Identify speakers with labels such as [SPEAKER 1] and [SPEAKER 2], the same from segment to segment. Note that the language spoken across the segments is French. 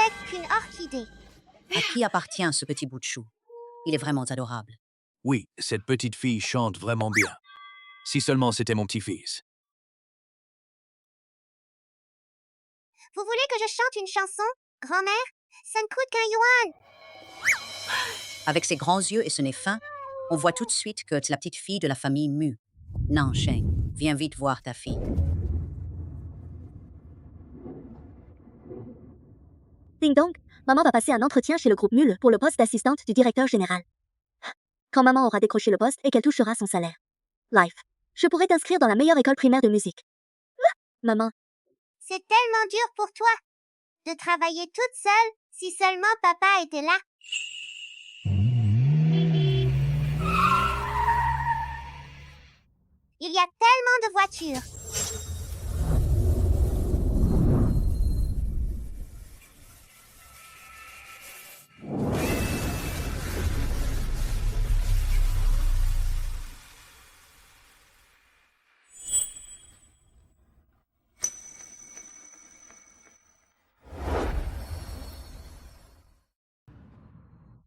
[SPEAKER 1] avec qu'une orchidée.
[SPEAKER 2] À qui appartient ce petit bout de chou? Il est vraiment adorable.
[SPEAKER 3] Oui, cette petite fille chante vraiment bien. Si seulement c'était mon petit-fils.
[SPEAKER 1] Vous voulez que je chante une chanson, grand-mère? Ça ne coûte qu'un yuan.
[SPEAKER 2] Avec ses grands yeux et son nez fin, on voit tout de suite que c'est la petite fille de la famille Mu. Nansheng, viens vite voir ta fille.
[SPEAKER 4] Ding dong, maman va passer un entretien chez le groupe Mule pour le poste d'assistante du directeur général. Quand maman aura décroché le poste et qu'elle touchera son salaire. Life. Je pourrais t'inscrire dans la meilleure école primaire de musique. Maman,
[SPEAKER 1] C'est tellement dur pour toi de travailler toute seule. Si seulement papa était là. Il y a tellement de voitures.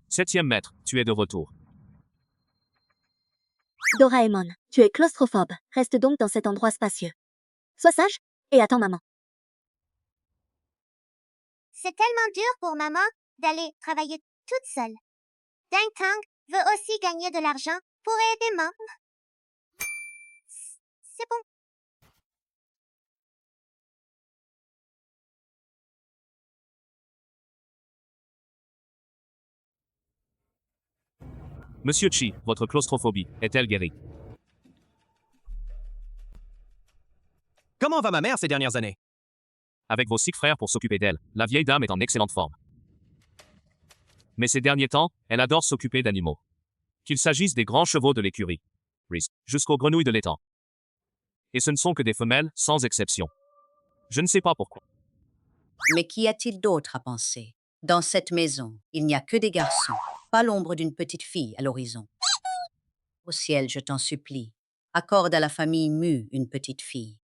[SPEAKER 5] Septième maître, tu es de retour.
[SPEAKER 4] Doraemon, tu es claustrophobe. Reste donc dans cet endroit spacieux. Sois sage et attends maman.
[SPEAKER 1] C'est tellement dur pour maman d'aller travailler toute seule. Ding Tang veut aussi gagner de l'argent pour aider maman. C'est bon.
[SPEAKER 5] Monsieur Chi, votre claustrophobie est-elle guérie?
[SPEAKER 6] Comment va ma mère ces dernières années?
[SPEAKER 5] Avec vos 6 frères pour s'occuper d'elle, la vieille dame est en excellente forme. Mais ces derniers temps, elle adore s'occuper d'animaux. Qu'il s'agisse des grands chevaux de l'écurie, jusqu'aux grenouilles de l'étang. Et ce ne sont que des femelles, sans exception. Je ne sais pas pourquoi.
[SPEAKER 2] Mais qu'y a-t-il d'autre à penser? Dans cette maison, il n'y a que des garçons, pas l'ombre d'une petite fille à l'horizon. Au ciel, je t'en supplie, accorde à la famille Mu une petite fille.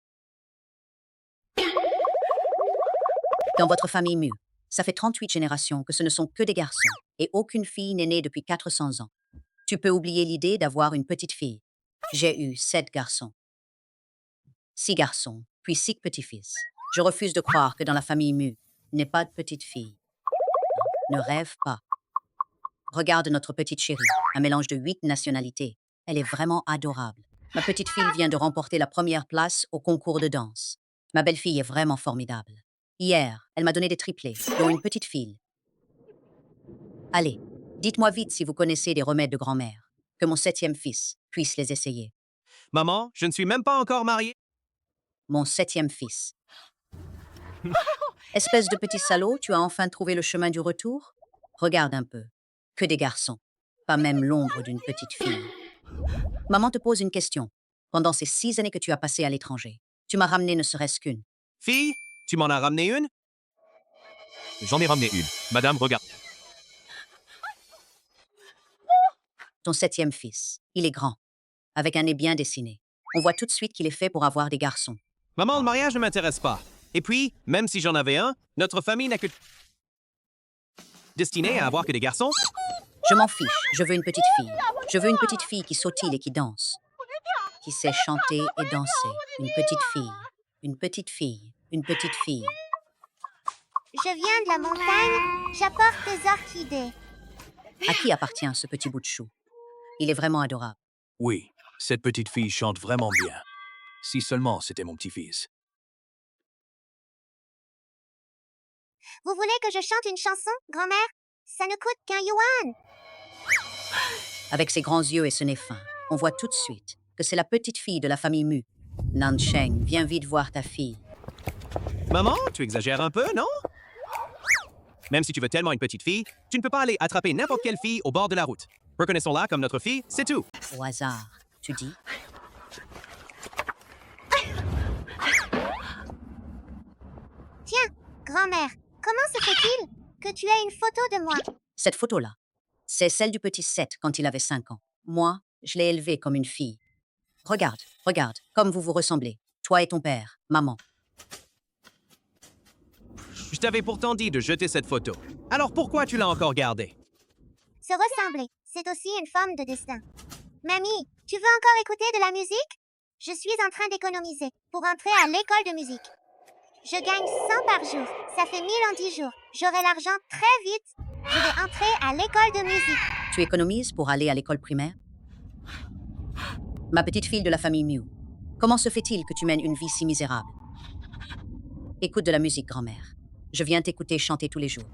[SPEAKER 2] Dans votre famille Mu, ça fait 38 générations que ce ne sont que des garçons, et aucune fille n'est née depuis 400 ans. Tu peux oublier l'idée d'avoir une petite fille. J'ai eu 7 garçons. 6 garçons, puis 6 petits-fils. Je refuse de croire que dans la famille Mu, il n'y ait pas de petite fille. Ne rêve pas. Regarde notre petite chérie, un mélange de 8 nationalités. Elle est vraiment adorable. Ma petite fille vient de remporter la première place au concours de danse. Ma belle-fille est vraiment formidable. Hier, elle m'a donné des triplés, dont une petite fille. Allez, dites-moi vite si vous connaissez des remèdes de grand-mère, que mon 7e fils puisse les essayer.
[SPEAKER 6] Maman, je ne suis même pas encore marié.
[SPEAKER 2] Mon 7e fils. Espèce de petit salaud, tu as enfin trouvé le chemin du retour? Regarde un peu. Que des garçons. Pas même l'ombre d'une petite fille. Maman te pose une question. Pendant ces 6 années que tu as passées à l'étranger, tu m'as ramené ne serait-ce qu'une.
[SPEAKER 6] Fille, tu m'en as ramené une?
[SPEAKER 5] J'en ai ramené une. Madame, regarde.
[SPEAKER 2] Ton 7e fils. Il est grand, avec un nez bien dessiné. On voit tout de suite qu'il est fait pour avoir des garçons.
[SPEAKER 6] Maman, le mariage ne m'intéresse pas. Et puis, même si j'en avais un, notre famille n'a que... destinée à avoir que des garçons?
[SPEAKER 2] Je m'en fiche, je veux une petite fille. Je veux une petite fille qui sautille et qui danse. Qui sait chanter et danser. Une petite fille. Une petite fille. Une petite fille.
[SPEAKER 1] Je viens de la montagne. J'apporte des orchidées.
[SPEAKER 2] À qui appartient ce petit bout de chou? Il est vraiment adorable.
[SPEAKER 3] Oui, cette petite fille chante vraiment bien. Si seulement c'était mon petit-fils.
[SPEAKER 1] Vous voulez que je chante une chanson, grand-mère? Ça ne coûte qu'un yuan.
[SPEAKER 2] Avec ses grands yeux et son nez fin, on voit tout de suite que c'est la petite fille de la famille Mu. Nansheng, viens vite voir ta fille.
[SPEAKER 6] Maman, tu exagères un peu, non? Même si tu veux tellement une petite fille, tu ne peux pas aller attraper n'importe quelle fille au bord de la route. Reconnaissons-la comme notre fille, c'est tout.
[SPEAKER 2] Au hasard, tu dis?
[SPEAKER 1] Tiens, grand-mère, comment se fait-il que tu aies une photo de moi?
[SPEAKER 2] Cette photo-là, c'est celle du petit Seth quand il avait 5 ans. Moi, je l'ai élevé comme une fille. Regarde, regarde, comme vous vous ressemblez. Toi et ton père, maman.
[SPEAKER 6] Je t'avais pourtant dit de jeter cette photo. Alors pourquoi tu l'as encore gardée?
[SPEAKER 1] Se ressembler, c'est aussi une forme de destin. Mamie, tu veux encore écouter de la musique? Je suis en train d'économiser pour entrer à l'école de musique. Je gagne 100 par jour. Ça fait 1000 en 10 jours. J'aurai l'argent très vite. Je vais entrer à l'école de musique.
[SPEAKER 2] Tu économises pour aller à l'école primaire? Ma petite fille de la famille Mew, comment se fait-il que tu mènes une vie si misérable? Écoute de la musique, grand-mère. Je viens t'écouter chanter tous les jours.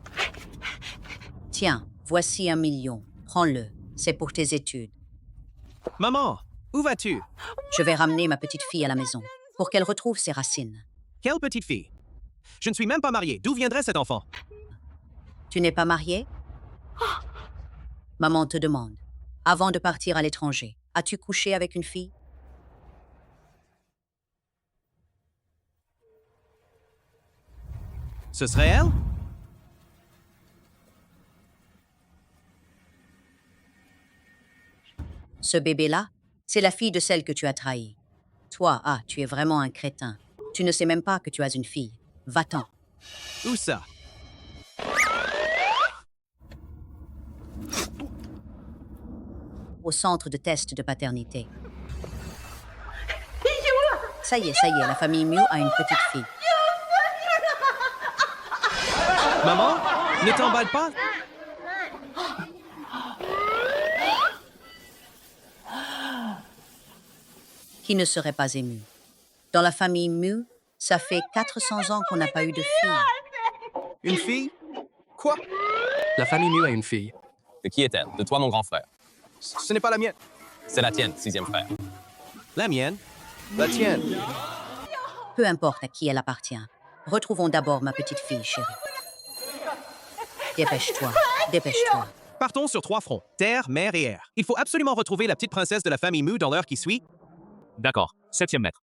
[SPEAKER 2] Tiens, voici 1 million. Prends-le. C'est pour tes études.
[SPEAKER 6] Maman, où vas-tu?
[SPEAKER 2] Je vais ramener ma petite fille à la maison pour qu'elle retrouve ses racines.
[SPEAKER 6] Quelle petite fille? Je ne suis même pas marié. D'où viendrait cet enfant?
[SPEAKER 2] Tu n'es pas mariée? Maman te demande, avant de partir à l'étranger, as-tu couché avec une fille?
[SPEAKER 6] Ce serait elle?
[SPEAKER 2] Ce bébé-là, c'est la fille de celle que tu as trahie. Toi, tu es vraiment un crétin. Tu ne sais même pas que tu as une fille. Va-t'en.
[SPEAKER 6] Où ça?
[SPEAKER 2] Au centre de test de paternité. Ça y est, la famille Mew a une petite fille.
[SPEAKER 6] Maman, ne t'emballe pas.
[SPEAKER 2] Qui ne serait pas ému? Dans la famille Mew, ça fait 400 ans qu'on n'a pas eu de fille.
[SPEAKER 6] Une fille? Quoi?
[SPEAKER 7] La famille Mew a une fille.
[SPEAKER 8] De qui est-elle? De toi, mon grand frère.
[SPEAKER 6] Ce n'est pas la mienne.
[SPEAKER 8] C'est la tienne, sixième frère.
[SPEAKER 6] La mienne? La tienne.
[SPEAKER 2] Peu importe à qui elle appartient. Retrouvons d'abord ma petite fille, chérie. Dépêche-toi, dépêche-toi.
[SPEAKER 6] Partons sur 3 fronts. Terre, mer et air. Il faut absolument retrouver la petite princesse de la famille Mew dans l'heure qui suit.
[SPEAKER 5] D'accord. 7e maître.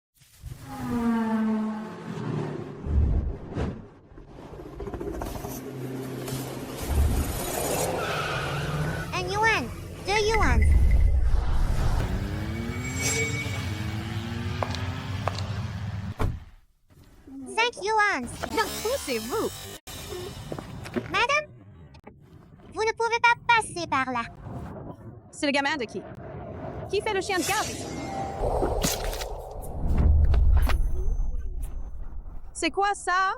[SPEAKER 1] Un yuan, 2 yuans. Yuans.
[SPEAKER 9] Non, poussez-vous.
[SPEAKER 1] Madame, vous ne pouvez pas passer par là.
[SPEAKER 9] C'est le gamin de qui? Qui fait le chien de garde ici? C'est quoi ça?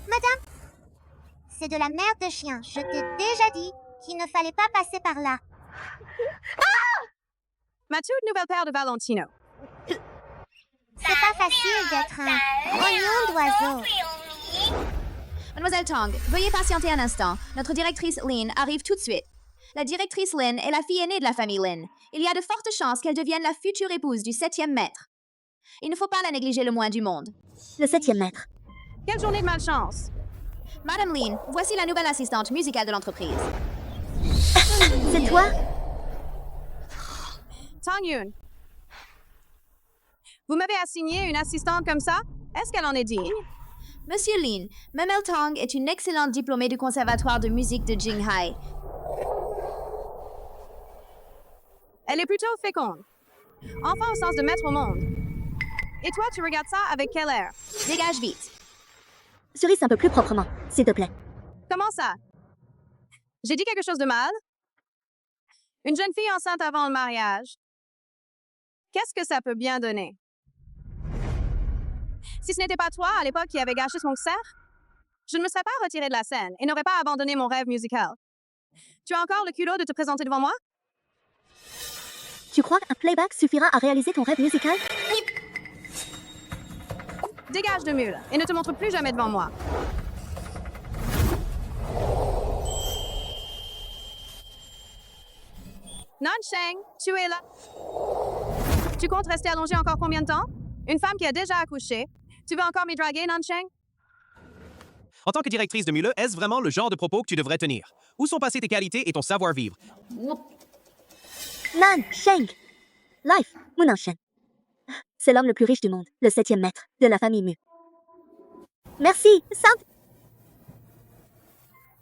[SPEAKER 1] Madame, c'est de la merde de chien. Je t'ai déjà dit qu'il ne fallait pas passer par là.
[SPEAKER 9] Ma toute nouvelle paire de Valentino.
[SPEAKER 1] C'est pas facile d'être un oignon d'oiseau.
[SPEAKER 10] Mademoiselle Tong, veuillez patienter un instant. Notre directrice Lynn arrive tout de suite. La directrice Lynn est la fille aînée de la famille Lynn. Il y a de fortes chances qu'elle devienne la future épouse du 7e maître. Il ne faut pas la négliger le moins du monde.
[SPEAKER 4] Le 7e maître.
[SPEAKER 9] Quelle journée de malchance.
[SPEAKER 10] Madame Lynn, voici la nouvelle assistante musicale de l'entreprise.
[SPEAKER 4] C'est toi?
[SPEAKER 9] Tong Yoon. Vous m'avez assigné une assistante comme ça? Est-ce qu'elle en est digne?
[SPEAKER 10] Monsieur Lin, Mamel Tong est une excellente diplômée du conservatoire de musique de Jinghai.
[SPEAKER 9] Elle est plutôt féconde. Enfant au sens de mettre au monde. Et toi, tu regardes ça avec quel air?
[SPEAKER 10] Dégage vite.
[SPEAKER 4] Cerise un peu plus proprement, s'il te plaît.
[SPEAKER 9] Comment ça? J'ai dit quelque chose de mal? Une jeune fille enceinte avant le mariage. Qu'est-ce que ça peut bien donner? Si ce n'était pas toi, à l'époque, qui avait gâché mon concert, je ne me serais pas retirée de la scène et n'aurais pas abandonné mon rêve musical. Tu as encore le culot de te présenter devant moi?
[SPEAKER 4] Tu crois qu'un playback suffira à réaliser ton rêve musical?
[SPEAKER 9] Dégage de mule et ne te montre plus jamais devant moi. Nansheng, tu es là. Tu comptes rester allongé encore combien de temps? Une femme qui a déjà accouché. Tu veux encore m'y draguer, Nansheng?
[SPEAKER 6] En tant que directrice de Mule, est-ce vraiment le genre de propos que tu devrais tenir? Où sont passées tes qualités et ton savoir-vivre?
[SPEAKER 4] Nan Sheng. Life, mon enchaîne. C'est l'homme le plus riche du monde, le 7e maître de la famille Mu. Merci, Sam.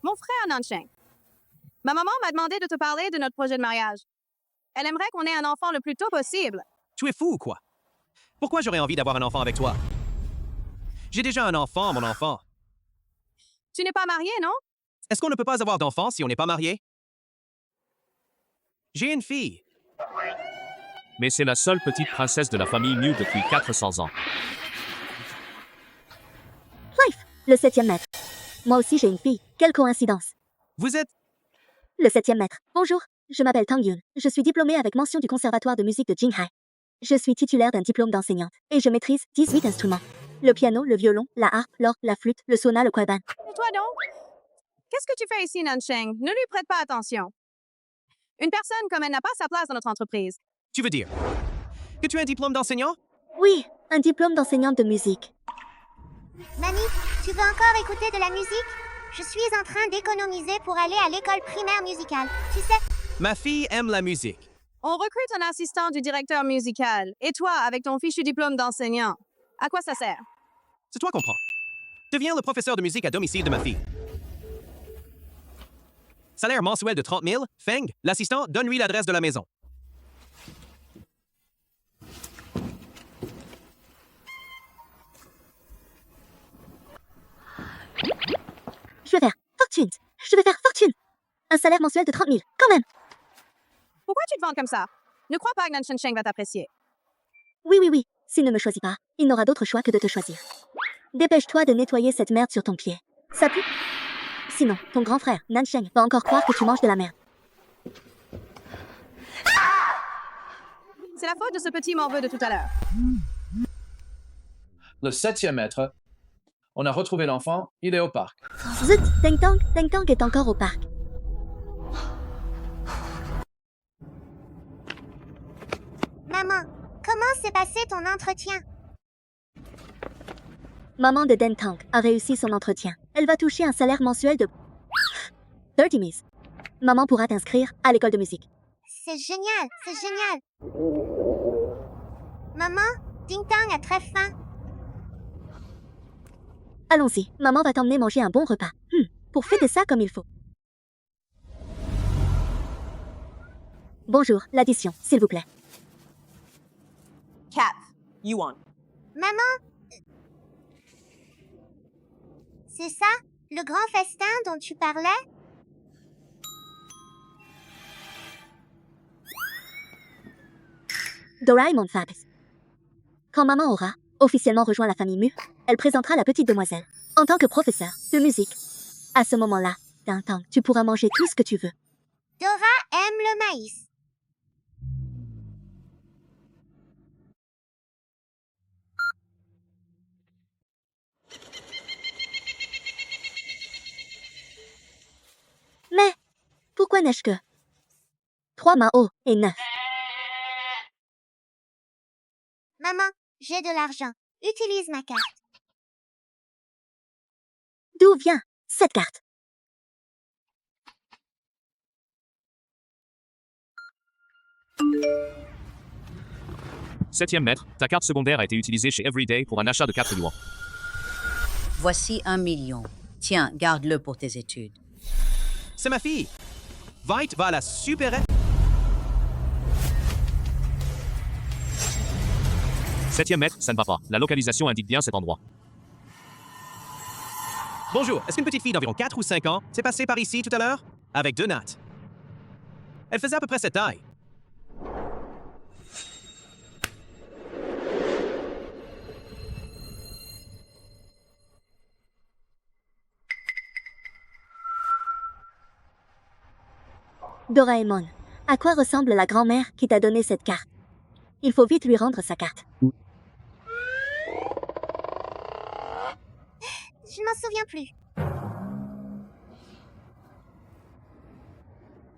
[SPEAKER 9] Mon frère Nansheng. Ma maman m'a demandé de te parler de notre projet de mariage. Elle aimerait qu'on ait un enfant le plus tôt possible.
[SPEAKER 6] Tu es fou ou quoi? Pourquoi j'aurais envie d'avoir un enfant avec toi? J'ai déjà un enfant, mon enfant.
[SPEAKER 9] Tu n'es pas marié, non?
[SPEAKER 6] Est-ce qu'on ne peut pas avoir d'enfant si on n'est pas marié? J'ai une fille.
[SPEAKER 5] Mais c'est la seule petite princesse de la famille Mew depuis 400 ans.
[SPEAKER 4] Life, le 7e maître. Moi aussi j'ai une fille. Quelle coïncidence.
[SPEAKER 6] Vous êtes...
[SPEAKER 4] Le 7e maître. Bonjour, je m'appelle Tang Yun. Je suis diplômée avec mention du conservatoire de musique de Jinghai. Je suis titulaire d'un diplôme d'enseignante et je maîtrise 18 instruments. Le piano, le violon, la harpe, l'orgue, la flûte, le sona, le kwaban.
[SPEAKER 9] Et toi donc? Qu'est-ce que tu fais ici, Nansheng? Ne lui prête pas attention. Une personne comme elle n'a pas sa place dans notre entreprise.
[SPEAKER 6] Tu veux dire que tu as un diplôme d'enseignant?
[SPEAKER 4] Oui, un diplôme d'enseignante de musique.
[SPEAKER 1] Mamie, tu veux encore écouter de la musique? Je suis en train d'économiser pour aller à l'école primaire musicale. Tu sais,
[SPEAKER 6] Ma fille aime la musique.
[SPEAKER 9] On recrute un assistant du directeur musical. Et toi, avec ton fichu diplôme d'enseignant, à quoi ça sert?
[SPEAKER 6] C'est toi qu'on prend. Deviens le professeur de musique à domicile de ma fille. Salaire mensuel de 30 000. Feng, l'assistant, donne-lui l'adresse de la maison.
[SPEAKER 4] Je vais faire fortune. Je vais faire fortune. Un salaire mensuel de 30 000, quand même.
[SPEAKER 9] Pourquoi tu te vends comme ça? Ne crois pas que Nansheng va t'apprécier.
[SPEAKER 4] Oui. S'il ne me choisit pas, il n'aura d'autre choix que de te choisir. Dépêche-toi de nettoyer cette merde sur ton pied. Ça pue? Sinon, ton grand frère, Nansheng, va encore croire que tu manges de la merde.
[SPEAKER 9] C'est la faute de ce petit morveux de tout à l'heure.
[SPEAKER 7] Le 7e maître. On a retrouvé l'enfant, il est au parc.
[SPEAKER 4] Zut, Teng Tang est encore au parc.
[SPEAKER 1] maman, comment s'est passé ton entretien?
[SPEAKER 4] Maman de Den Tang a réussi son entretien. Elle va toucher un salaire mensuel de 30 000. Maman pourra t'inscrire à l'école de musique.
[SPEAKER 1] C'est génial, c'est génial. Maman, Ding Tang a très faim.
[SPEAKER 4] Allons-y, maman va t'emmener manger un bon repas. Pour fêter ça comme il faut. Bonjour, l'addition, s'il vous plaît.
[SPEAKER 11] Cat, Yuan.
[SPEAKER 1] Maman, c'est ça, le grand festin dont tu parlais?
[SPEAKER 4] Doraemon Fabs. Quand maman aura officiellement rejoint la famille Mu, elle présentera la petite demoiselle en tant que professeur de musique. À ce moment-là, Ding Tang, tu pourras manger tout ce que tu veux.
[SPEAKER 1] Dora aime le maïs.
[SPEAKER 4] Mais pourquoi n'ai-je que 3 Mao et 9?
[SPEAKER 1] Maman, j'ai de l'argent. Utilise ma carte.
[SPEAKER 4] D'où vient cette carte?
[SPEAKER 5] Septième maître, ta carte secondaire a été utilisée chez Everyday pour un achat de 4 yuan.
[SPEAKER 2] Voici 1 million. Tiens, garde-le pour tes études.
[SPEAKER 6] C'est ma fille. Vite va à la super...
[SPEAKER 5] Septième maître, ça ne va pas. La localisation indique bien cet endroit.
[SPEAKER 6] Bonjour, est-ce qu'une petite fille d'environ 4 ou 5 ans s'est passée par ici tout à l'heure? Avec 2 nattes. Elle faisait à peu près cette taille.
[SPEAKER 4] Doraemon, à quoi ressemble la grand-mère qui t'a donné cette carte? Il faut vite lui rendre sa carte.
[SPEAKER 1] Je ne m'en souviens plus.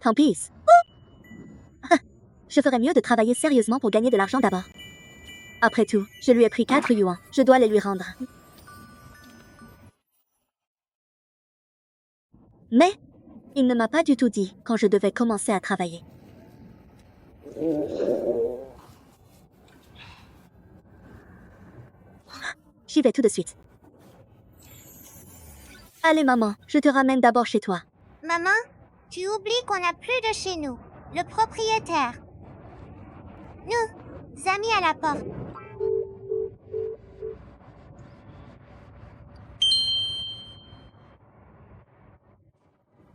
[SPEAKER 4] Tant pis. Je ferais mieux de travailler sérieusement pour gagner de l'argent d'abord. Après tout, je lui ai pris 4 yuan. Je dois les lui rendre. Mais il ne m'a pas du tout dit quand je devais commencer à travailler. J'y vais tout de suite. Allez maman, je te ramène d'abord chez toi.
[SPEAKER 1] Maman, tu oublies qu'on n'a plus de chez nous. Le propriétaire. Nous, amis à la porte.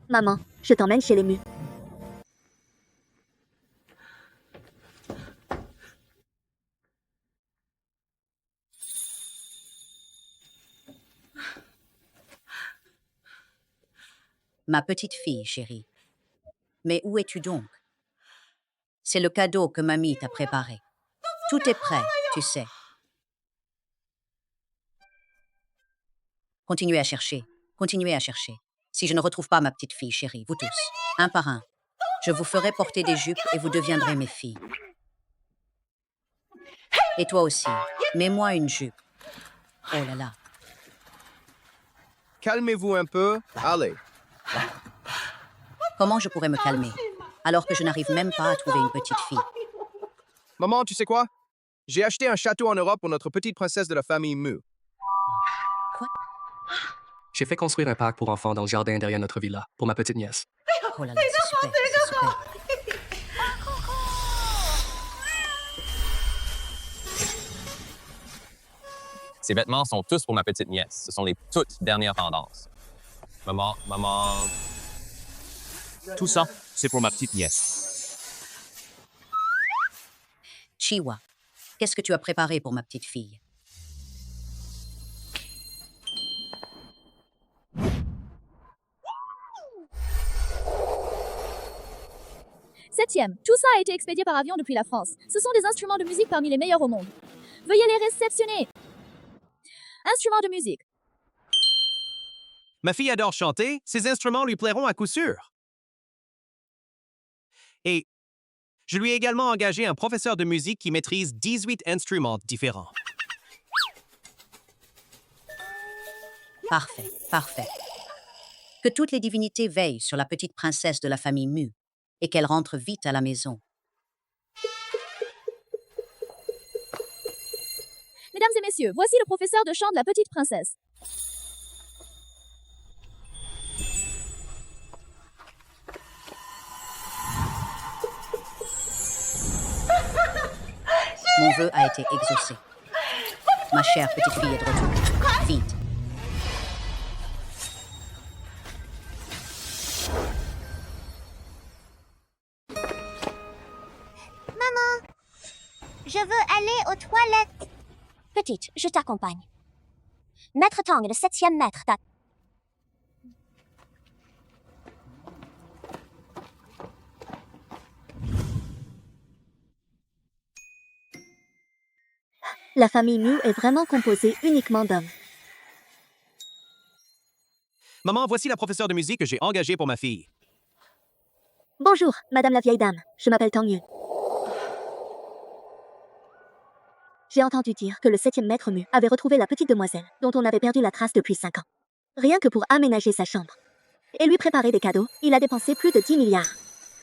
[SPEAKER 4] Maman, je t'emmène chez les mus.
[SPEAKER 2] Ma petite fille, chérie. Mais où es-tu donc? C'est le cadeau que mamie t'a préparé. Tout est prêt, tu sais. Continuez à chercher. Continuez à chercher. Si je ne retrouve pas ma petite fille, chérie, vous tous, un par un, je vous ferai porter des jupes et vous deviendrez mes filles. Et toi aussi, mets-moi une jupe. Oh là là.
[SPEAKER 6] Calmez-vous un peu. Allez.
[SPEAKER 2] Comment je pourrais me calmer alors que je n'arrive même pas à trouver une petite fille?
[SPEAKER 6] Maman, tu sais quoi? J'ai acheté un château en Europe pour notre petite princesse de la famille Mu.
[SPEAKER 11] J'ai fait construire un parc pour enfants dans le jardin derrière notre villa, pour ma petite nièce.
[SPEAKER 2] Oh là là, c'est super, c'est super.
[SPEAKER 8] Ces vêtements sont tous pour ma petite nièce. Ce sont les toutes dernières tendances. Maman...
[SPEAKER 5] Tout ça, c'est pour ma petite nièce.
[SPEAKER 2] Chiwa, qu'est-ce que tu as préparé pour ma petite fille?
[SPEAKER 12] Septième, tout ça a été expédié par avion depuis la France. Ce sont des instruments de musique parmi les meilleurs au monde. Veuillez les réceptionner. Instruments de musique.
[SPEAKER 6] Ma fille adore chanter, ces instruments lui plairont à coup sûr. Et je lui ai également engagé un professeur de musique qui maîtrise 18 instruments différents.
[SPEAKER 2] Parfait, parfait. Que toutes les divinités veillent sur la petite princesse de la famille Mu et qu'elle rentre vite à la maison.
[SPEAKER 12] Mesdames et messieurs, voici le professeur de chant de la petite princesse.
[SPEAKER 2] Mon vœu a été exaucé. Ma chère petite fille est de retour. Vite.
[SPEAKER 1] Maman, je veux aller aux toilettes.
[SPEAKER 4] Petite, je t'accompagne. Maître Tang, le 7e maître, La famille Mu est vraiment composée uniquement d'hommes.
[SPEAKER 6] Maman, voici la professeure de musique que j'ai engagée pour ma fille.
[SPEAKER 4] Bonjour, madame la vieille dame. Je m'appelle Tang Yu. J'ai entendu dire que le 7e maître Mu avait retrouvé la petite demoiselle dont on avait perdu la trace depuis 5 ans. Rien que pour aménager sa chambre et lui préparer des cadeaux, il a dépensé plus de 10 milliards.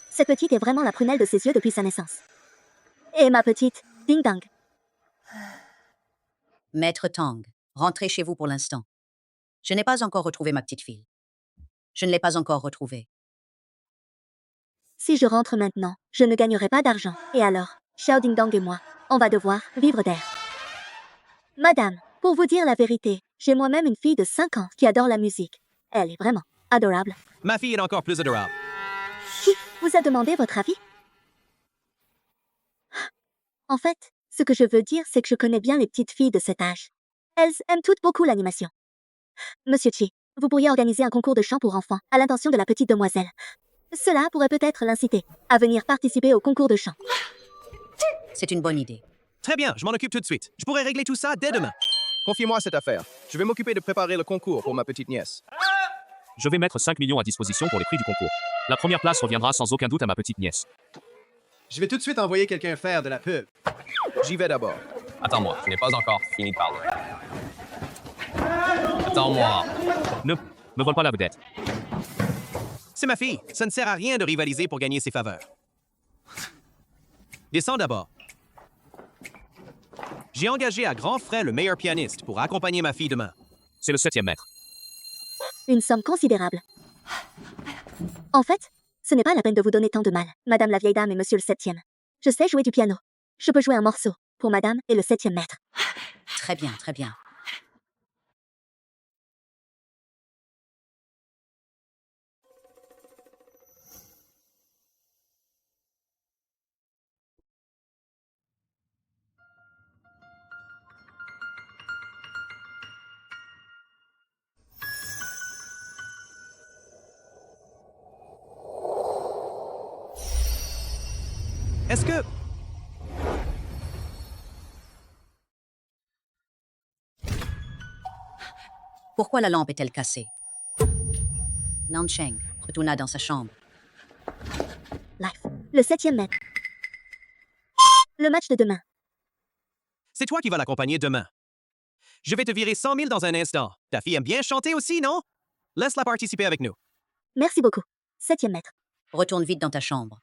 [SPEAKER 4] Cette petite est vraiment la prunelle de ses yeux depuis sa naissance. Et ma petite, ding dong.
[SPEAKER 2] Maître Tang, rentrez chez vous pour l'instant. Je n'ai pas encore retrouvé ma petite fille. Je ne l'ai pas encore retrouvée.
[SPEAKER 4] Si je rentre maintenant, je ne gagnerai pas d'argent. Et alors, Xiao Ding Dong et moi, on va devoir vivre d'air. Madame, pour vous dire la vérité, j'ai moi-même une fille de 5 ans qui adore la musique. Elle est vraiment adorable.
[SPEAKER 6] Ma fille est encore plus adorable.
[SPEAKER 4] Qui vous a demandé votre avis? En fait, ce que je veux dire, c'est que je connais bien les petites filles de cet âge. Elles aiment toutes beaucoup l'animation. Monsieur Chi, vous pourriez organiser un concours de chant pour enfants à l'intention de la petite demoiselle. Cela pourrait peut-être l'inciter à venir participer au concours de chant.
[SPEAKER 2] C'est une bonne idée.
[SPEAKER 6] Très bien, je m'en occupe tout de suite. Je pourrais régler tout ça dès demain. Confiez-moi cette affaire. Je vais m'occuper de préparer le concours pour ma petite nièce.
[SPEAKER 5] Je vais mettre 5 millions à disposition pour les prix du concours. La première place reviendra sans aucun doute à ma petite nièce.
[SPEAKER 6] Je vais tout de suite envoyer quelqu'un faire de la pub. J'y vais d'abord.
[SPEAKER 8] Attends-moi, je n'ai pas encore fini de parler. Attends-moi.
[SPEAKER 5] Ne me vole pas la vedette.
[SPEAKER 6] C'est ma fille. Ça ne sert à rien de rivaliser pour gagner ses faveurs. Descends d'abord. J'ai engagé à grands frais le meilleur pianiste pour accompagner ma fille demain.
[SPEAKER 5] C'est le 7e maître.
[SPEAKER 4] Une somme considérable. En fait, ce n'est pas la peine de vous donner tant de mal, madame la vieille dame et monsieur le 7e. Je sais jouer du piano. Je peux jouer un morceau pour madame et le 7e maître.
[SPEAKER 2] Très bien, très bien.
[SPEAKER 6] Est-ce que...
[SPEAKER 2] Pourquoi la lampe est-elle cassée? Nancheng retourna dans sa chambre.
[SPEAKER 4] Life. Le 7e maître. Le match de demain.
[SPEAKER 6] C'est toi qui vas l'accompagner demain. Je vais te virer 100 000 dans un instant. Ta fille aime bien chanter aussi, non? Laisse-la participer avec nous.
[SPEAKER 4] Merci beaucoup. 7e maître.
[SPEAKER 2] Retourne vite dans ta chambre.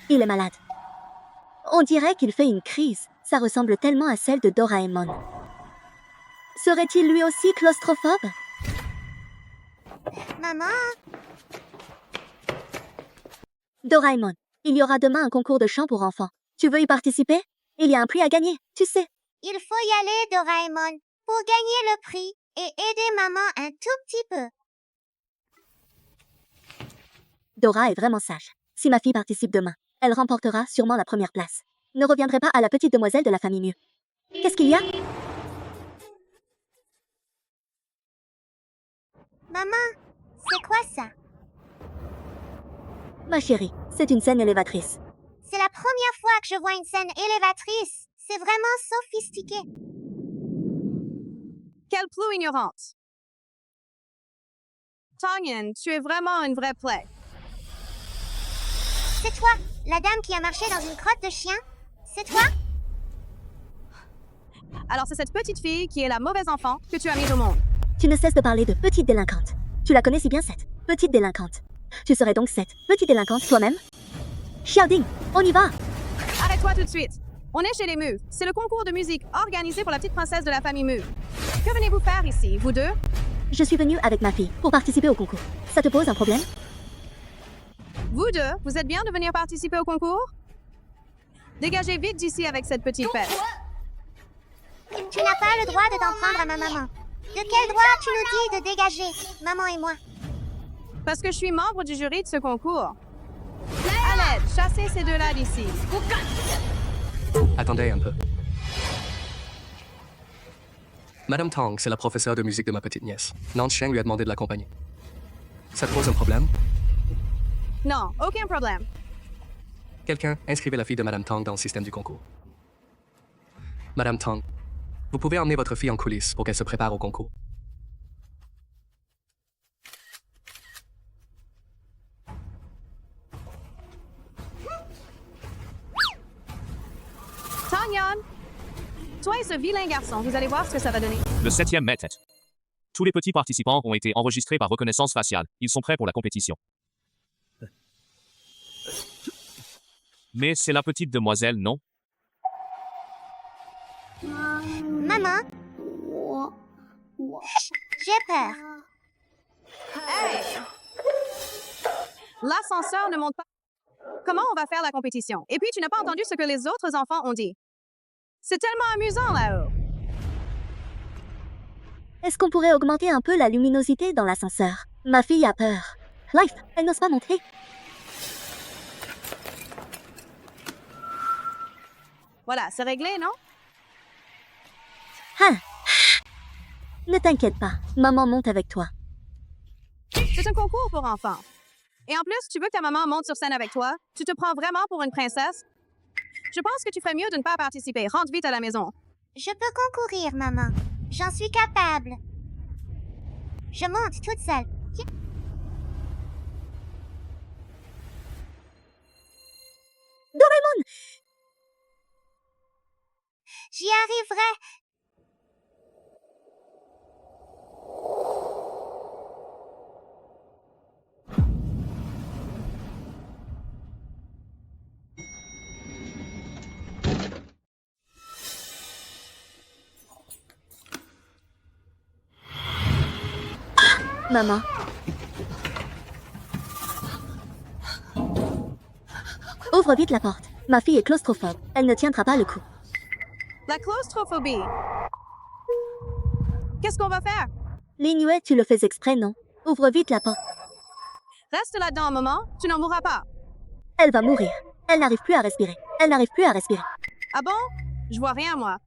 [SPEAKER 4] Il est malade. On dirait qu'il fait une crise. Ça ressemble tellement à celle de Doraemon. Serait-il lui aussi claustrophobe?
[SPEAKER 1] Maman,
[SPEAKER 4] Doraemon, il y aura demain un concours de chant pour enfants. Tu veux y participer? Il y a un prix à gagner, tu sais.
[SPEAKER 1] il faut y aller, Doraemon, pour gagner le prix et aider maman un tout petit peu.
[SPEAKER 4] Dora est vraiment sage. Si ma fille participe demain, elle remportera sûrement la première place. Ne reviendrai pas à la petite demoiselle de la famille Mieux. Qu'est-ce qu'il y a?
[SPEAKER 1] Maman, c'est quoi ça?
[SPEAKER 4] Ma chérie, c'est une scène élévatrice.
[SPEAKER 1] C'est la première fois que je vois une scène élévatrice. C'est vraiment sophistiqué.
[SPEAKER 9] Quelle ploue ignorante. Tongyun, tu es vraiment une vraie plaie.
[SPEAKER 1] C'est toi, la dame qui a marché dans une crotte de chien? C'est toi?
[SPEAKER 9] Alors c'est cette petite fille qui est la mauvaise enfant que tu as mise au monde.
[SPEAKER 4] Tu ne cesses de parler de petite délinquante. Tu la connais si bien, cette petite délinquante. Tu serais donc cette petite délinquante toi-même? Xiaoding, on y va!
[SPEAKER 9] Arrête-toi tout de suite. On est chez les Mu. C'est le concours de musique organisé pour la petite princesse de la famille Mu. Que venez-vous faire ici, vous deux?
[SPEAKER 4] Je suis venue avec ma fille pour participer au concours. Ça te pose un problème?
[SPEAKER 9] Vous deux, vous êtes bien de venir participer au concours? Dégagez vite d'ici avec cette petite fête.
[SPEAKER 1] Tu n'as pas le droit de t'en prendre à ma maman. De quel droit tu nous dis de dégager, maman et moi?
[SPEAKER 9] Parce que je suis membre du jury de ce concours. À l'aide, chassez ces deux-là d'ici.
[SPEAKER 11] Attendez un peu. Madame Tong, c'est la professeure de musique de ma petite nièce. Nancheng lui a demandé de l'accompagner. Ça te pose un problème?
[SPEAKER 9] Non, aucun problème.
[SPEAKER 11] Quelqu'un, inscrivez la fille de Madame Tong dans le système du concours. Madame Tong, vous pouvez emmener votre fille en coulisses pour qu'elle se prépare au concours.
[SPEAKER 9] Tongyun, toi et ce vilain garçon, vous allez voir ce que ça va donner.
[SPEAKER 5] Le 7e maître. Tous les petits participants ont été enregistrés par reconnaissance faciale. Ils sont prêts pour la compétition. Mais c'est la petite demoiselle, non?
[SPEAKER 1] Maman? J'ai peur.
[SPEAKER 9] Hey! L'ascenseur ne monte pas. Comment on va faire la compétition? Et puis, tu n'as pas entendu ce que les autres enfants ont dit. C'est tellement amusant là-haut.
[SPEAKER 4] Est-ce qu'on pourrait augmenter un peu la luminosité dans l'ascenseur? Ma fille a peur. Life, elle n'ose pas monter.
[SPEAKER 9] Voilà, c'est réglé, non?
[SPEAKER 4] Ah. Ne t'inquiète pas, maman monte avec toi.
[SPEAKER 9] C'est un concours pour enfants. Et en plus, tu veux que ta maman monte sur scène avec toi? Tu te prends vraiment pour une princesse? Je pense que tu ferais mieux de ne pas participer. Rentre vite à la maison.
[SPEAKER 1] Je peux concourir, maman. J'en suis capable. Je monte toute seule.
[SPEAKER 4] Doraemon!
[SPEAKER 1] J'y arriverai.
[SPEAKER 4] Maman. Ouvre vite la porte. Ma fille est claustrophobe. Elle ne tiendra pas le coup.
[SPEAKER 9] La claustrophobie. Qu'est-ce qu'on va faire?
[SPEAKER 4] Linhuet, tu le fais exprès, non? Ouvre vite la porte.
[SPEAKER 9] Reste là-dedans un moment, tu n'en mourras pas.
[SPEAKER 4] Elle va mourir. Elle n'arrive plus à respirer. Elle n'arrive plus à respirer.
[SPEAKER 9] Ah bon? Je vois rien, moi.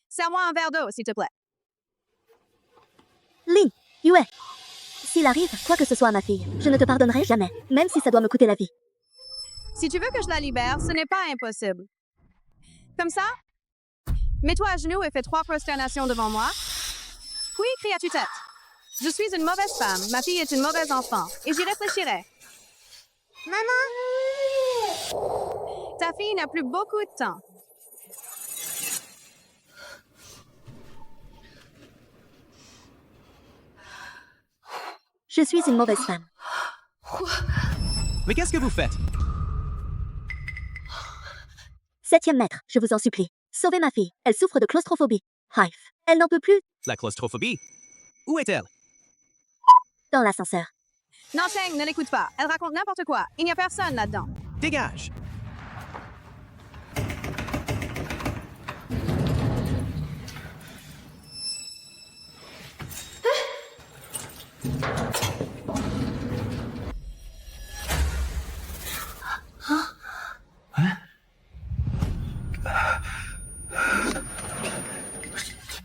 [SPEAKER 9] Serre-moi un verre d'eau, s'il te plaît.
[SPEAKER 4] Lin, Yue. S'il arrive quoi que ce soit à ma fille, je ne te pardonnerai jamais, même si ça doit me coûter la vie.
[SPEAKER 9] Si tu veux que je la libère, ce n'est pas impossible. Comme ça, mets-toi à genoux et fais 3 prosternations devant moi. Puis crie à tue-tête. Je suis une mauvaise femme, ma fille est une mauvaise enfant, et j'y réfléchirai.
[SPEAKER 1] Maman,
[SPEAKER 9] Ta fille n'a plus beaucoup de temps.
[SPEAKER 4] Je suis une mauvaise femme.
[SPEAKER 6] Mais qu'est-ce que vous faites?
[SPEAKER 4] 7e maître, je vous en supplie. Sauvez ma fille. Elle souffre de claustrophobie. Hive. Elle n'en peut plus.
[SPEAKER 6] La claustrophobie? Où est-elle?
[SPEAKER 4] Dans l'ascenseur.
[SPEAKER 9] Non, Cheng, ne l'écoute pas. Elle raconte n'importe quoi. Il n'y a personne là-dedans.
[SPEAKER 6] Dégage!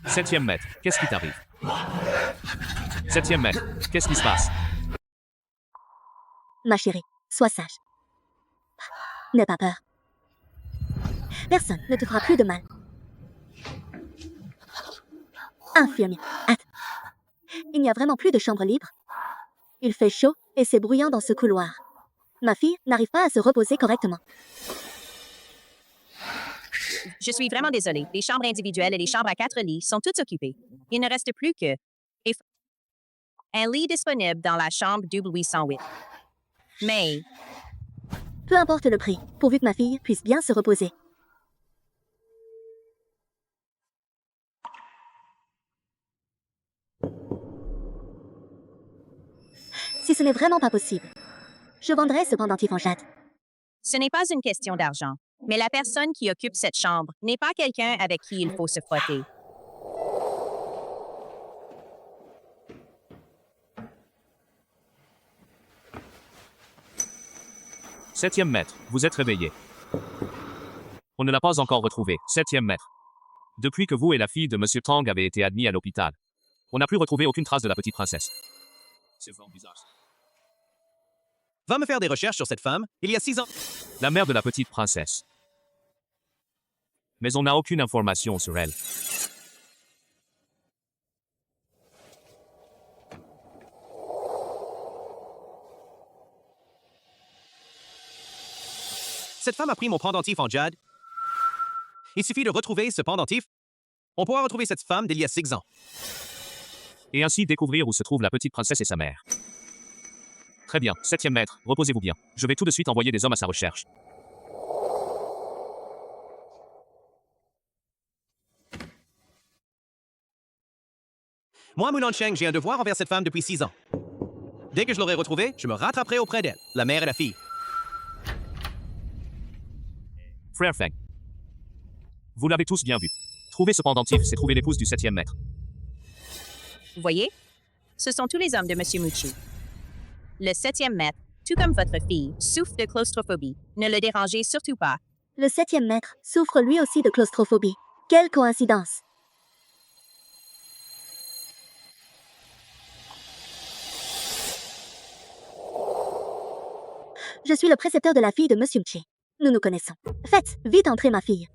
[SPEAKER 5] Septième maître, qu'est-ce qui t'arrive? Septième maître, qu'est-ce qui se passe?
[SPEAKER 4] Ma chérie, sois sage. N'aie pas peur. Personne ne te fera plus de mal. Infirmier, hâte. Il n'y a vraiment plus de chambre libre. Il fait chaud et c'est bruyant dans ce couloir. Ma fille n'arrive pas à se reposer correctement.
[SPEAKER 13] Je suis vraiment désolée. Les chambres individuelles et les chambres à 4 lits sont toutes occupées. Il ne reste plus que un lit disponible dans la chambre double 808. Mais
[SPEAKER 4] Peu importe le prix, pourvu que ma fille puisse bien se reposer. Si ce n'est vraiment pas possible, je vendrai ce pendentif en jade.
[SPEAKER 13] ce n'est pas une question d'argent. Mais la personne qui occupe cette chambre n'est pas quelqu'un avec qui il faut se frotter.
[SPEAKER 5] Septième maître, vous êtes réveillé. On ne l'a pas encore retrouvé. Septième maître. Depuis que vous et la fille de Monsieur Tang avez été admis à l'hôpital, on n'a plus retrouvé aucune trace de la petite princesse. C'est fort bizarre.
[SPEAKER 6] Va me faire des recherches sur cette femme. Il y a 6 ans.
[SPEAKER 5] La mère de la petite princesse. Mais on n'a aucune information sur elle.
[SPEAKER 6] Cette femme a pris mon pendentif en jade. Il suffit de retrouver ce pendentif. On pourra retrouver cette femme d'il y a 6 ans.
[SPEAKER 5] Et ainsi découvrir où se trouve la petite princesse et sa mère. Très bien, septième maître, reposez-vous bien. Je vais tout de suite envoyer des hommes à sa recherche.
[SPEAKER 6] Moi, Mulan Cheng, j'ai un devoir envers cette femme depuis 6 ans. Dès que je l'aurai retrouvée, je me rattraperai auprès d'elle, la mère et la fille.
[SPEAKER 5] Frère Feng. Vous l'avez tous bien vu. Trouver ce pendentif, c'est trouver l'épouse du septième maître.
[SPEAKER 13] Vous voyez? Ce sont tous les hommes de M. Mucci. Le 7e maître, tout comme votre fille, souffre de claustrophobie. Ne le dérangez surtout pas.
[SPEAKER 4] Le 7e maître souffre lui aussi de claustrophobie. Quelle coïncidence! Je suis le précepteur de la fille de Monsieur Mchi. Nous nous connaissons. Faites vite entrer ma fille.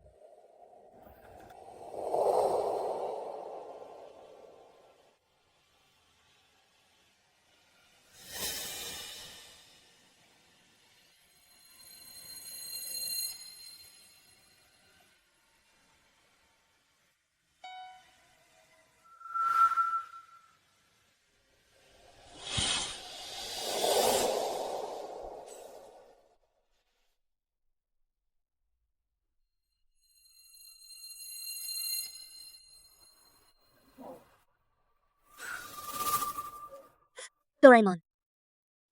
[SPEAKER 4] Doraemon.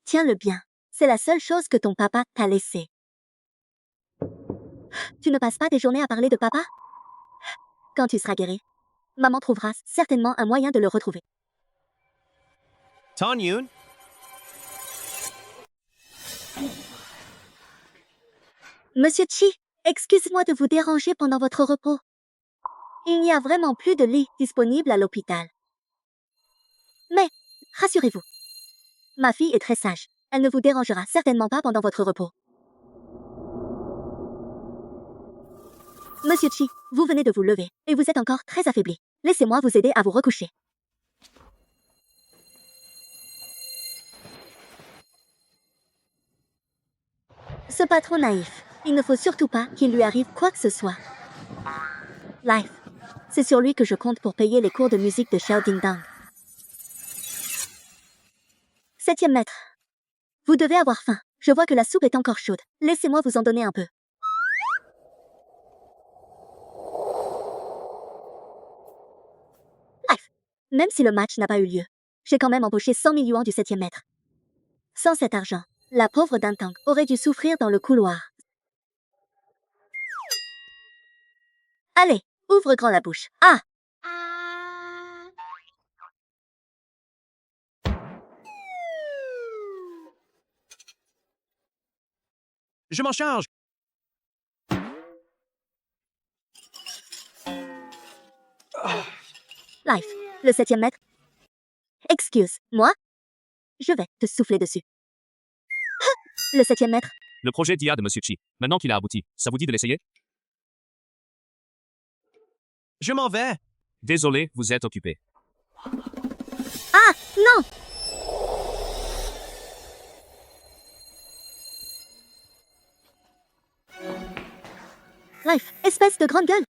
[SPEAKER 4] Tiens-le bien. C'est la seule chose que ton papa t'a laissée. Tu ne passes pas tes journées à parler de papa? Quand tu seras guéri, maman trouvera certainement un moyen de le retrouver.
[SPEAKER 6] Tan Yoon,
[SPEAKER 4] Monsieur Chi, excusez-moi de vous déranger pendant votre repos. Il n'y a vraiment plus de lit disponible à l'hôpital. Mais, rassurez-vous, Ma fille est très sage. Elle ne vous dérangera certainement pas pendant votre repos. Monsieur Chi, vous venez de vous lever, et vous êtes encore très affaibli. Laissez-moi vous aider à vous recoucher. Ce patron naïf, il ne faut surtout pas qu'il lui arrive quoi que ce soit. Life, c'est sur lui que je compte pour payer les cours de musique de Xiao Dingdang. 7e maître. Vous devez avoir faim. Je vois que la soupe est encore chaude. Laissez-moi vous en donner un peu. Life, même si le match n'a pas eu lieu, j'ai quand même embauché 100 000 yuans du 7e maître. Sans cet argent, la pauvre Dantang aurait dû souffrir dans le couloir. Allez, ouvre grand la bouche. Ah!
[SPEAKER 6] Je m'en charge.
[SPEAKER 4] Life, le 7e maître. Excuse-moi. Je vais te souffler dessus. Le 7e maître.
[SPEAKER 5] Le projet d'IA de Monsieur Chi. Maintenant qu'il a abouti, ça vous dit de l'essayer?
[SPEAKER 6] Je m'en vais.
[SPEAKER 5] Désolé, vous êtes occupé.
[SPEAKER 4] Ah, non! Life, espèce de grande gueule!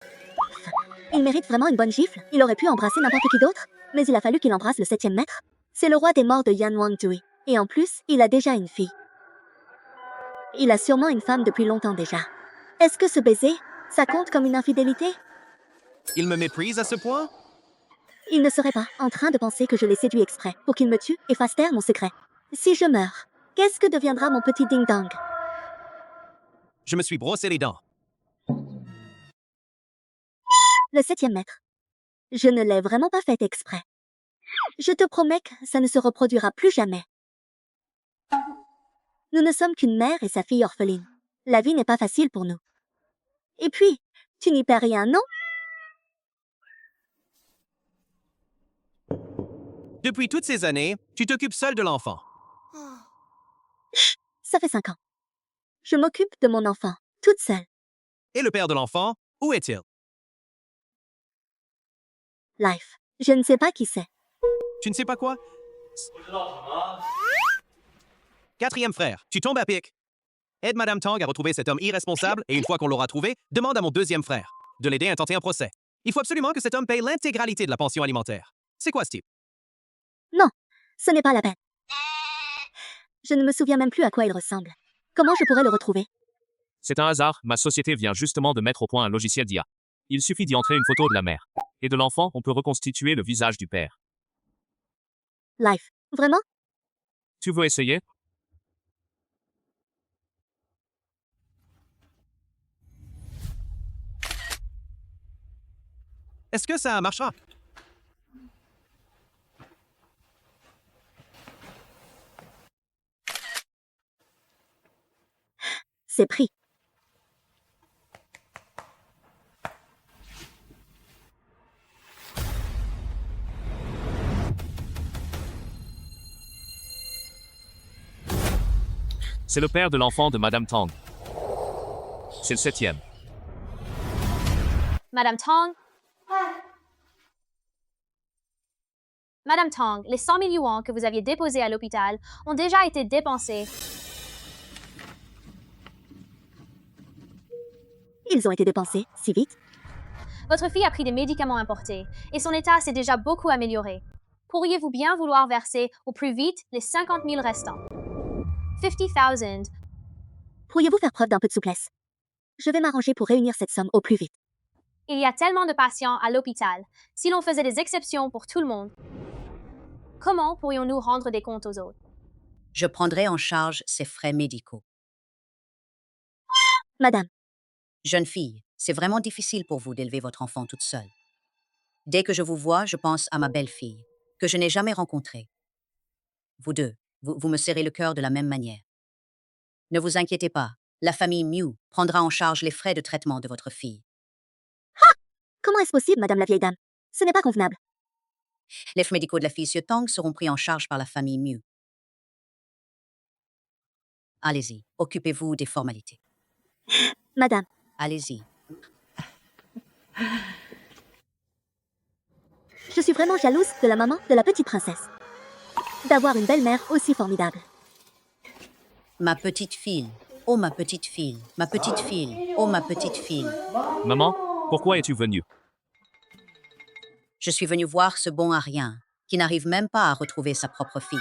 [SPEAKER 4] Il mérite vraiment une bonne gifle. Il aurait pu embrasser n'importe qui d'autre, mais il a fallu qu'il embrasse le 7e maître. C'est le roi des morts de Yan Wangdui. Et en plus, il a déjà une fille. Il a sûrement une femme depuis longtemps déjà. Est-ce que ce baiser, ça compte comme une infidélité?
[SPEAKER 6] Il me méprise à ce point?
[SPEAKER 4] Il ne serait pas en train de penser que je l'ai séduit exprès pour qu'il me tue et fasse taire mon secret. Si je meurs, qu'est-ce que deviendra mon petit ding-dong?
[SPEAKER 6] Je me suis brossé les dents.
[SPEAKER 4] Le 7e maître. Je ne l'ai vraiment pas fait exprès. Je te promets que ça ne se reproduira plus jamais. Nous ne sommes qu'une mère et sa fille orpheline. La vie n'est pas facile pour nous. Et puis, tu n'y perds rien, non?
[SPEAKER 6] Depuis toutes ces années, tu t'occupes seul de l'enfant.
[SPEAKER 4] Chut, ça fait 5 ans. Je m'occupe de mon enfant, toute seule.
[SPEAKER 6] Et le père de l'enfant, où est-il?
[SPEAKER 4] Life, je ne sais pas qui c'est.
[SPEAKER 6] Tu ne sais pas quoi? 4e frère, tu tombes à pic. Aide Madame Tang à retrouver cet homme irresponsable et une fois qu'on l'aura trouvé, demande à mon 2e frère de l'aider à tenter un procès. Il faut absolument que cet homme paye l'intégralité de la pension alimentaire. C'est quoi ce type?
[SPEAKER 4] Non, ce n'est pas la peine. Je ne me souviens même plus à quoi il ressemble. Comment je pourrais le retrouver?
[SPEAKER 5] C'est un hasard, ma société vient justement de mettre au point un logiciel d'IA. Il suffit d'y entrer une photo de la mère. Et de l'enfant, on peut reconstituer le visage du père.
[SPEAKER 4] Life, vraiment?
[SPEAKER 5] Tu veux essayer?
[SPEAKER 6] Est-ce que ça marchera?
[SPEAKER 4] C'est pris.
[SPEAKER 5] C'est le père de l'enfant de Madame Tang. C'est le 7e.
[SPEAKER 10] Madame Tong. Madame Tong, les 100 000 yuan que vous aviez déposés à l'hôpital ont déjà été dépensés.
[SPEAKER 4] Ils ont été dépensés si vite?
[SPEAKER 10] Votre fille a pris des médicaments importés et son état s'est déjà beaucoup amélioré. Pourriez-vous bien vouloir verser au plus vite les 50 000 restants? 50 000.
[SPEAKER 4] Pourriez-vous faire preuve d'un peu de souplesse? Je vais m'arranger pour réunir cette somme au plus vite.
[SPEAKER 10] Il y a tellement de patients à l'hôpital. Si l'on faisait des exceptions pour tout le monde, comment pourrions-nous rendre des comptes aux autres?
[SPEAKER 2] Je prendrai en charge ces frais médicaux.
[SPEAKER 4] Madame.
[SPEAKER 2] Jeune fille, c'est vraiment difficile pour vous d'élever votre enfant toute seule. Dès que je vous vois, je pense à ma belle-fille, que je n'ai jamais rencontrée. Vous deux, vous me serrez le cœur de la même manière. Ne vous inquiétez pas, la famille Miu prendra en charge les frais de traitement de votre fille.
[SPEAKER 4] Ah! Comment est-ce possible, madame la vieille dame? Ce n'est pas convenable.
[SPEAKER 2] Les frais médicaux de la fille Tang seront pris en charge par la famille Miu. Allez-y, occupez-vous des formalités.
[SPEAKER 4] Madame,
[SPEAKER 2] Allez-y.
[SPEAKER 4] je suis vraiment jalouse de la maman de la petite princesse. D'avoir une belle-mère aussi formidable.
[SPEAKER 2] Ma petite fille. Oh, ma petite fille. Ma petite fille. Oh, ma petite fille.
[SPEAKER 5] Maman, pourquoi es-tu venue?
[SPEAKER 2] Je suis venue voir ce bon à rien, qui n'arrive même pas à retrouver sa propre fille.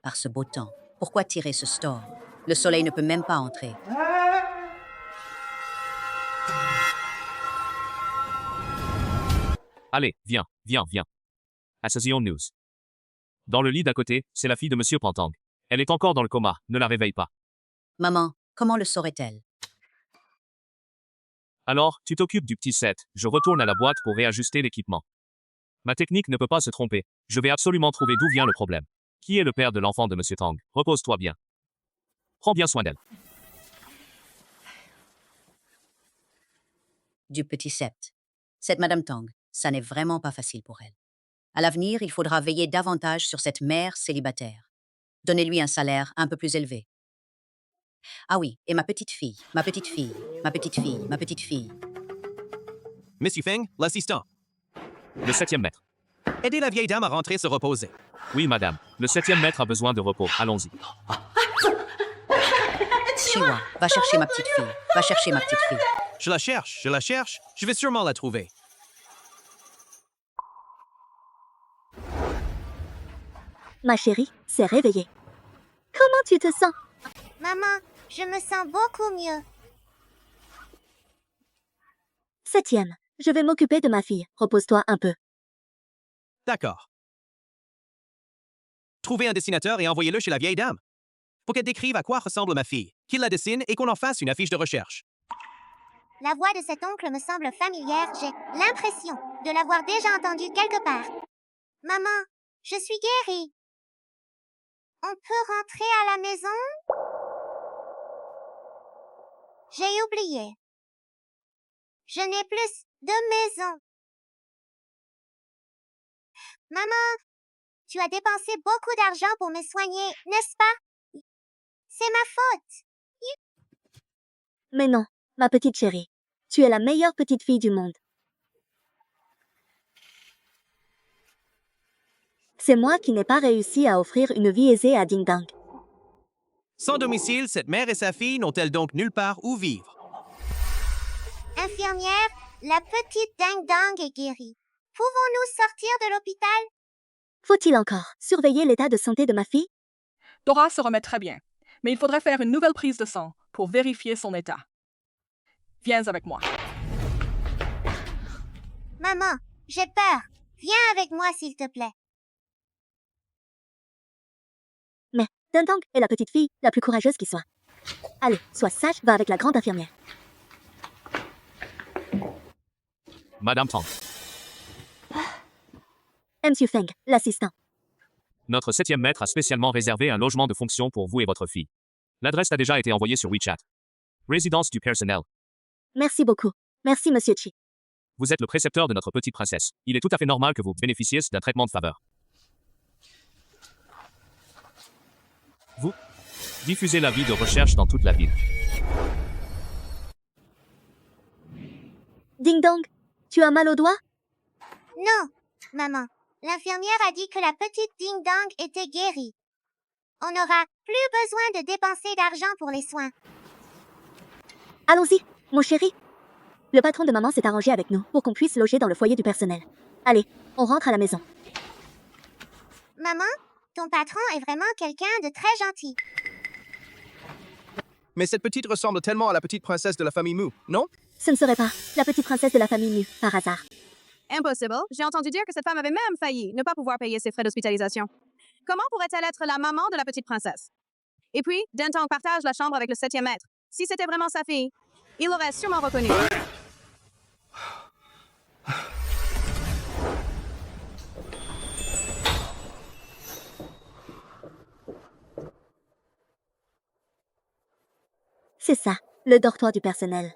[SPEAKER 2] Par ce beau temps, pourquoi tirer ce store? Le soleil ne peut même pas entrer.
[SPEAKER 5] Allez, viens. Association News. Dans le lit d'à côté, c'est la fille de Monsieur Pantang. Elle est encore dans le coma, ne la réveille pas.
[SPEAKER 2] Maman, comment le saurait-elle?
[SPEAKER 5] Alors, tu t'occupes du petit set, je retourne à la boîte pour réajuster l'équipement. Ma technique ne peut pas se tromper, je vais absolument trouver d'où vient le problème. Qui est le père de l'enfant de Monsieur Tang? Repose-toi bien. Prends bien soin d'elle.
[SPEAKER 2] Du petit sept. Cette Madame Tang, ça n'est vraiment pas facile pour elle. À l'avenir, il faudra veiller davantage sur cette mère célibataire. Donnez-lui un salaire un peu plus élevé. Ah oui, et ma petite fille.
[SPEAKER 6] Monsieur Feng, l'assistant.
[SPEAKER 5] Le 7e maître.
[SPEAKER 6] Aidez la vieille dame à rentrer se reposer.
[SPEAKER 5] Oui, madame. Le 7e maître a besoin de repos. Allons-y.
[SPEAKER 2] Chiwa, va chercher ma petite fille.
[SPEAKER 6] Je la cherche. Je vais sûrement la trouver.
[SPEAKER 4] Ma chérie s'est réveillée. Comment tu te sens?
[SPEAKER 1] Maman, je me sens beaucoup mieux.
[SPEAKER 4] 7e, je vais m'occuper de ma fille. Repose-toi un peu.
[SPEAKER 6] D'accord. Trouvez un dessinateur et envoyez-le chez la vieille dame. Pour qu'elle décrive à quoi ressemble ma fille, qu'il la dessine et qu'on en fasse une affiche de recherche.
[SPEAKER 1] La voix de cet oncle me semble familière. J'ai l'impression de l'avoir déjà entendue quelque part. Maman, je suis guérie. On peut rentrer à la maison? J'ai oublié. Je n'ai plus de maison. Maman, tu as dépensé beaucoup d'argent pour me soigner, n'est-ce pas? C'est ma faute.
[SPEAKER 4] Mais non, ma petite chérie. Tu es la meilleure petite fille du monde. C'est moi qui n'ai pas réussi à offrir une vie aisée à Ding Dong.
[SPEAKER 6] Sans domicile, cette mère et sa fille n'ont-elles donc nulle part où vivre?
[SPEAKER 1] Infirmière, la petite Ding Dong est guérie. Pouvons-nous sortir de l'hôpital?
[SPEAKER 4] Faut-il encore surveiller l'état de santé de ma fille?
[SPEAKER 14] Dora se remet très bien, mais il faudrait faire une nouvelle prise de sang pour vérifier son état. Viens avec moi.
[SPEAKER 1] Maman, j'ai peur. Viens avec moi, s'il te plaît.
[SPEAKER 4] Mais Ding Dong est la petite fille la plus courageuse qui soit. Allez, sois sage, va avec la grande infirmière.
[SPEAKER 5] Madame Tang.
[SPEAKER 4] Monsieur Feng, l'assistant.
[SPEAKER 5] Notre 7e maître a spécialement réservé un logement de fonction pour vous et votre fille. L'adresse a déjà été envoyée sur WeChat. Résidence du personnel.
[SPEAKER 4] Merci beaucoup. Merci, Monsieur Chi.
[SPEAKER 5] Vous êtes le précepteur de notre petite princesse. Il est tout à fait normal que vous bénéficiez d'un traitement de faveur. Vous diffusez l'avis de recherche dans toute la ville.
[SPEAKER 4] Ding Dong, tu as mal au doigt?
[SPEAKER 1] Non, maman. L'infirmière a dit que la petite Ding Dong était guérie. On n'aura plus besoin de dépenser d'argent pour les soins.
[SPEAKER 4] Allons-y, mon chéri. Le patron de maman s'est arrangé avec nous pour qu'on puisse loger dans le foyer du personnel. Allez, on rentre à la maison.
[SPEAKER 1] Maman, ton patron est vraiment quelqu'un de très gentil.
[SPEAKER 15] Mais cette petite ressemble tellement à la petite princesse de la famille Mu, non?
[SPEAKER 4] Ce ne serait pas la petite princesse de la famille Mu, par hasard.
[SPEAKER 9] Impossible. J'ai entendu dire que cette femme avait même failli ne pas pouvoir payer ses frais d'hospitalisation. Comment pourrait-elle être la maman de la petite princesse? Et puis, Ding Dong partage la chambre avec le 7e maître. Si c'était vraiment sa fille, il l'aurait sûrement reconnue.
[SPEAKER 4] C'est ça, le dortoir du personnel.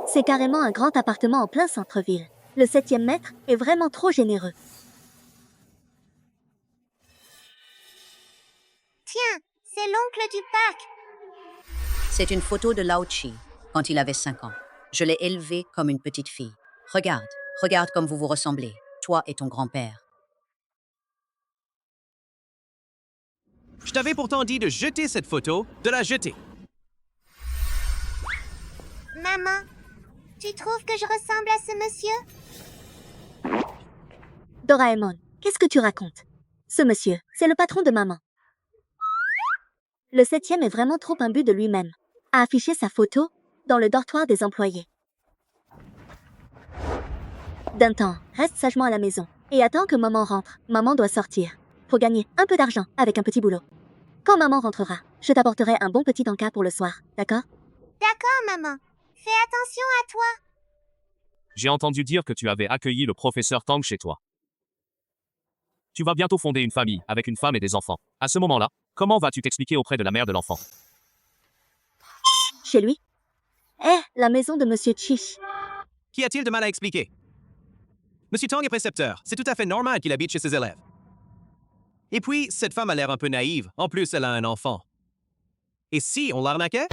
[SPEAKER 4] C'est carrément un grand appartement en plein centre-ville. Le 7e maître est vraiment trop généreux.
[SPEAKER 1] Tiens, C'est l'oncle du parc.
[SPEAKER 2] C'est une photo de Lao Chi, quand il avait 5 ans. Je l'ai élevé comme une petite fille. Regarde, regarde comme vous vous ressemblez, toi et ton grand-père.
[SPEAKER 6] Je t'avais pourtant dit de jeter cette photo, de la jeter.
[SPEAKER 1] Maman, tu trouves que je ressemble à ce monsieur?
[SPEAKER 4] Doraemon, qu'est-ce que tu racontes? Ce monsieur, c'est le patron de maman. Le 7e est vraiment trop imbu de lui-même. A affiché sa photo dans le dortoir des employés. D'un temps, reste sagement à la maison et attends que maman rentre. Maman doit sortir pour gagner un peu d'argent avec un petit boulot. Quand maman rentrera, je t'apporterai un bon petit encas pour le soir, d'accord?
[SPEAKER 1] D'accord, maman. Fais attention à toi.
[SPEAKER 5] J'ai entendu dire que tu avais accueilli le professeur Tang chez toi. Tu vas bientôt fonder une famille avec une femme et des enfants. À ce moment-là, comment vas-tu t'expliquer auprès de la mère de l'enfant?
[SPEAKER 4] Chez lui? La maison de Monsieur Chish.
[SPEAKER 6] Qu'y a-t-il de mal à expliquer? Monsieur Tang est précepteur. C'est tout à fait normal qu'il habite chez ses élèves. Et puis, cette femme a l'air un peu naïve. En plus, elle a un enfant. Et si on l'arnaquait?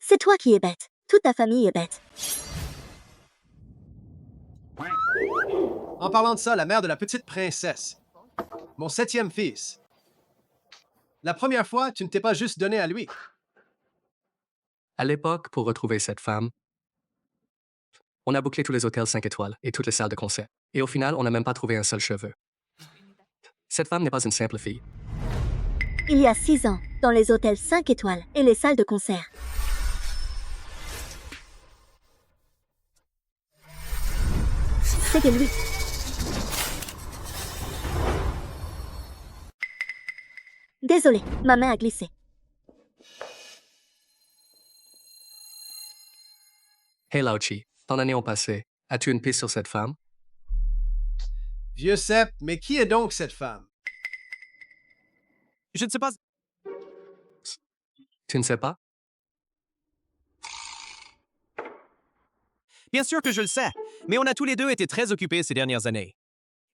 [SPEAKER 4] C'est toi qui es bête. Toute ta famille est bête.
[SPEAKER 15] En parlant de ça, la mère de la petite princesse. Mon 7e fils. La première fois, tu ne t'es pas juste donné à lui.
[SPEAKER 11] À l'époque, pour retrouver cette femme, on a bouclé tous les hôtels 5 étoiles et toutes les salles de concert. Et au final, on n'a même pas trouvé un seul cheveu. Cette femme n'est pas une simple fille.
[SPEAKER 4] Il y a 6 ans, dans les hôtels 5 étoiles et les salles de concert. C'était lui. Désolé, ma main a glissé.
[SPEAKER 11] Hey Lao Chi, ton année ont passé. As-tu une piste sur cette femme?
[SPEAKER 15] Vieux Sept, mais qui est donc cette femme?
[SPEAKER 6] Je ne sais pas.
[SPEAKER 11] Tu ne sais pas?
[SPEAKER 6] Bien sûr que je le sais, mais on a tous les deux été très occupés ces dernières années.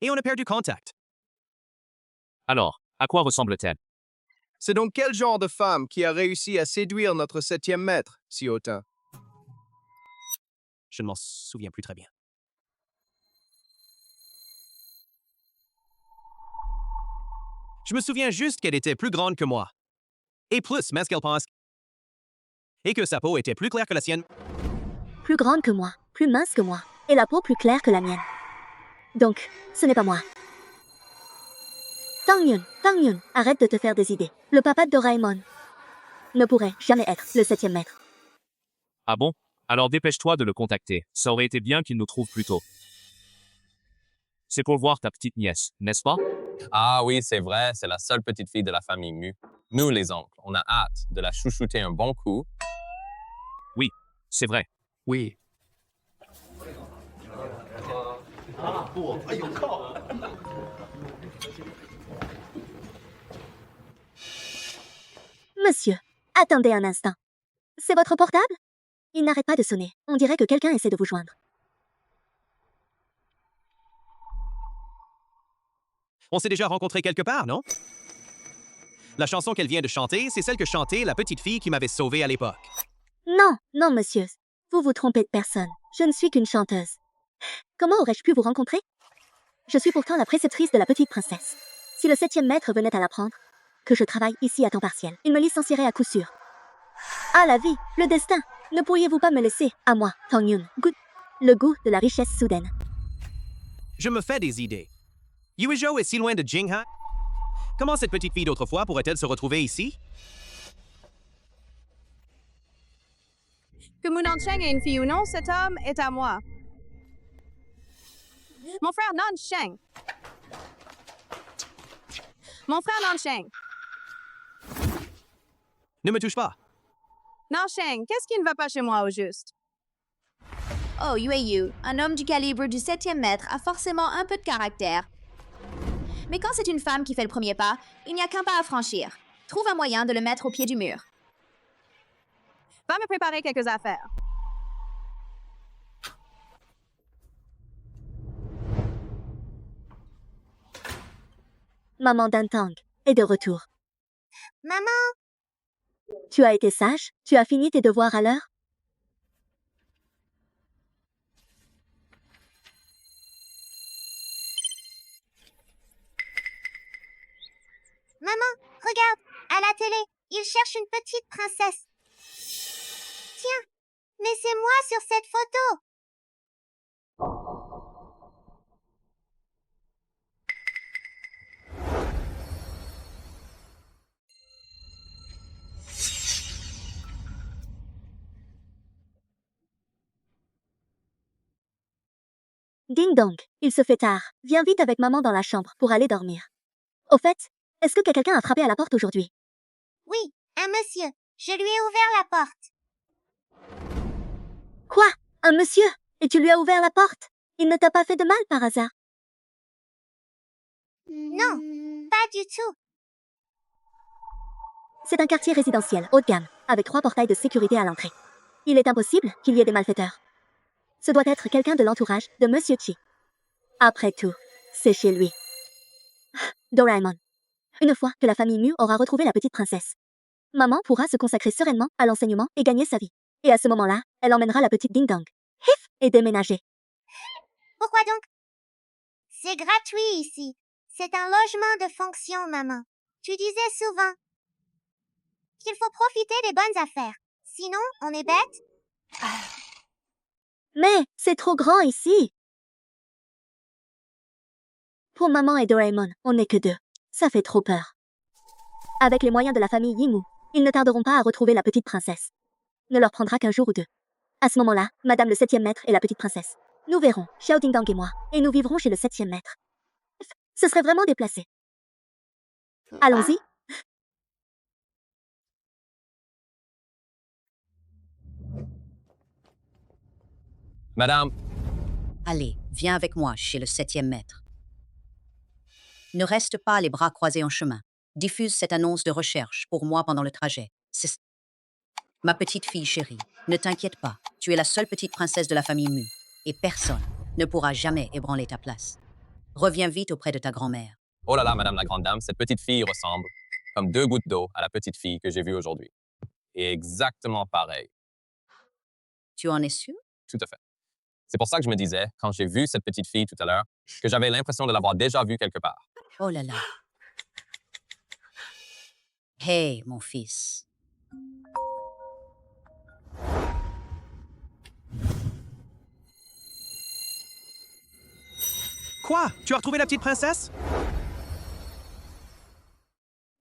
[SPEAKER 6] Et on a perdu contact.
[SPEAKER 5] Alors, à quoi ressemble-t-elle?
[SPEAKER 15] C'est donc quel genre de femme qui a réussi à séduire notre 7e maître si hautain?
[SPEAKER 6] Je ne m'en souviens plus très bien. Je me souviens juste qu'elle était plus grande que moi. Et plus mince qu'elle pense. Et que sa peau était plus claire que la sienne.
[SPEAKER 4] Plus grande que moi, plus mince que moi, et la peau plus claire que la mienne. Donc, ce n'est pas moi. Tang Yun, arrête de te faire des idées. Le papa de Doraemon ne pourrait jamais être le 7e maître.
[SPEAKER 5] Ah bon? Alors dépêche-toi de le contacter. Ça aurait été bien qu'il nous trouve plus tôt. C'est pour voir ta petite nièce, n'est-ce pas?
[SPEAKER 8] Ah oui, c'est vrai, c'est la seule petite fille de la famille Mu. Nous, les oncles, on a hâte de la chouchouter un bon coup.
[SPEAKER 5] Oui, c'est vrai.
[SPEAKER 11] Oui.
[SPEAKER 4] Monsieur, attendez un instant. C'est votre portable? Il n'arrête pas de sonner. On dirait que quelqu'un essaie de vous joindre.
[SPEAKER 6] On s'est déjà rencontrés quelque part, non? La chanson qu'elle vient de chanter, c'est celle que chantait la petite fille qui m'avait sauvé à l'époque.
[SPEAKER 4] Non, monsieur. Vous vous trompez de personne. Je ne suis qu'une chanteuse. Comment aurais-je pu vous rencontrer? Je suis pourtant la préceptrice de la petite princesse. Si le 7e maître venait à l'apprendre, que je travaille ici à temps partiel, il me licencierait à coup sûr. Ah, la vie, le destin. Ne pourriez-vous pas me laisser, à moi, Tang Yun, le goût de la richesse soudaine?
[SPEAKER 6] Je me fais des idées. Yuezhou est si loin de Jingha. Comment cette petite fille d'autrefois pourrait-elle se retrouver ici?
[SPEAKER 9] Que Munancheng est une fille ou non, cet homme est à moi. Mon frère Nansheng. Mon frère Nansheng.
[SPEAKER 6] Ne me touche pas.
[SPEAKER 9] Nansheng, qu'est-ce qui ne va pas chez moi au juste?
[SPEAKER 10] Oh, Yueyu, un homme du calibre du 7e maître a forcément un peu de caractère. Mais quand c'est une femme qui fait le premier pas, il n'y a qu'un pas à franchir. Trouve un moyen de le mettre au pied du mur.
[SPEAKER 9] Va me préparer quelques affaires.
[SPEAKER 4] Maman d'Antang est de retour.
[SPEAKER 1] Maman,
[SPEAKER 4] Tu as été sage? Tu as fini tes devoirs à l'heure?
[SPEAKER 1] maman, regarde, à la télé, il cherche une petite princesse. Tiens, mais c'est moi sur cette photo.
[SPEAKER 4] Ding dong, il se fait tard. Viens vite avec maman dans la chambre pour aller dormir. Au fait, est-ce que quelqu'un a frappé à la porte aujourd'hui?
[SPEAKER 1] Oui, un monsieur. Je lui ai ouvert la porte.
[SPEAKER 4] Quoi? Un monsieur? Et tu lui as ouvert la porte? Il ne t'a pas fait de mal par hasard?
[SPEAKER 1] Non, pas du tout.
[SPEAKER 4] C'est un quartier résidentiel haut de gamme, avec 3 portails de sécurité à l'entrée. Il est impossible qu'il y ait des malfaiteurs. Ce doit être quelqu'un de l'entourage de Monsieur Chi. Après tout, c'est chez lui. Doraemon. Une fois que la famille Mew aura retrouvé la petite princesse, maman pourra se consacrer sereinement à l'enseignement et gagner sa vie. Et à ce moment-là, elle emmènera la petite Ding Dong. Hif! Et déménager.
[SPEAKER 1] Pourquoi donc? C'est gratuit ici. C'est un logement de fonction, maman. Tu disais souvent qu'il faut profiter des bonnes affaires. Sinon, on est bête.
[SPEAKER 4] Mais c'est trop grand ici. Pour maman et Doraemon, on n'est que 2. Ça fait trop peur. Avec les moyens de la famille Yimu, ils ne tarderont pas à retrouver la petite princesse. Ne leur prendra qu'un jour ou 2. À ce moment-là, Madame le 7e maître et la petite princesse. Nous verrons, Xiao Ding Dong et moi, et nous vivrons chez le 7e maître. Ce serait vraiment déplacé. Allons-y.
[SPEAKER 8] Madame,
[SPEAKER 2] Allez, viens avec moi chez le 7e maître. Ne reste pas les bras croisés en chemin. Diffuse cette annonce de recherche pour moi pendant le trajet. C'est... Ma petite fille chérie, ne t'inquiète pas. Tu es la seule petite princesse de la famille Mu. Et personne ne pourra jamais ébranler ta place. Reviens vite auprès de ta grand-mère.
[SPEAKER 8] oh là là, Madame la grande dame, cette petite fille ressemble comme 2 gouttes d'eau à la petite fille que j'ai vue aujourd'hui. Et exactement pareil.
[SPEAKER 2] Tu en es sûr?
[SPEAKER 8] Tout à fait. C'est pour ça que je me disais, quand j'ai vu cette petite fille tout à l'heure, que j'avais l'impression de l'avoir déjà vue quelque part.
[SPEAKER 2] Oh là là. Hey, mon fils.
[SPEAKER 6] Quoi? Tu as retrouvé la petite princesse?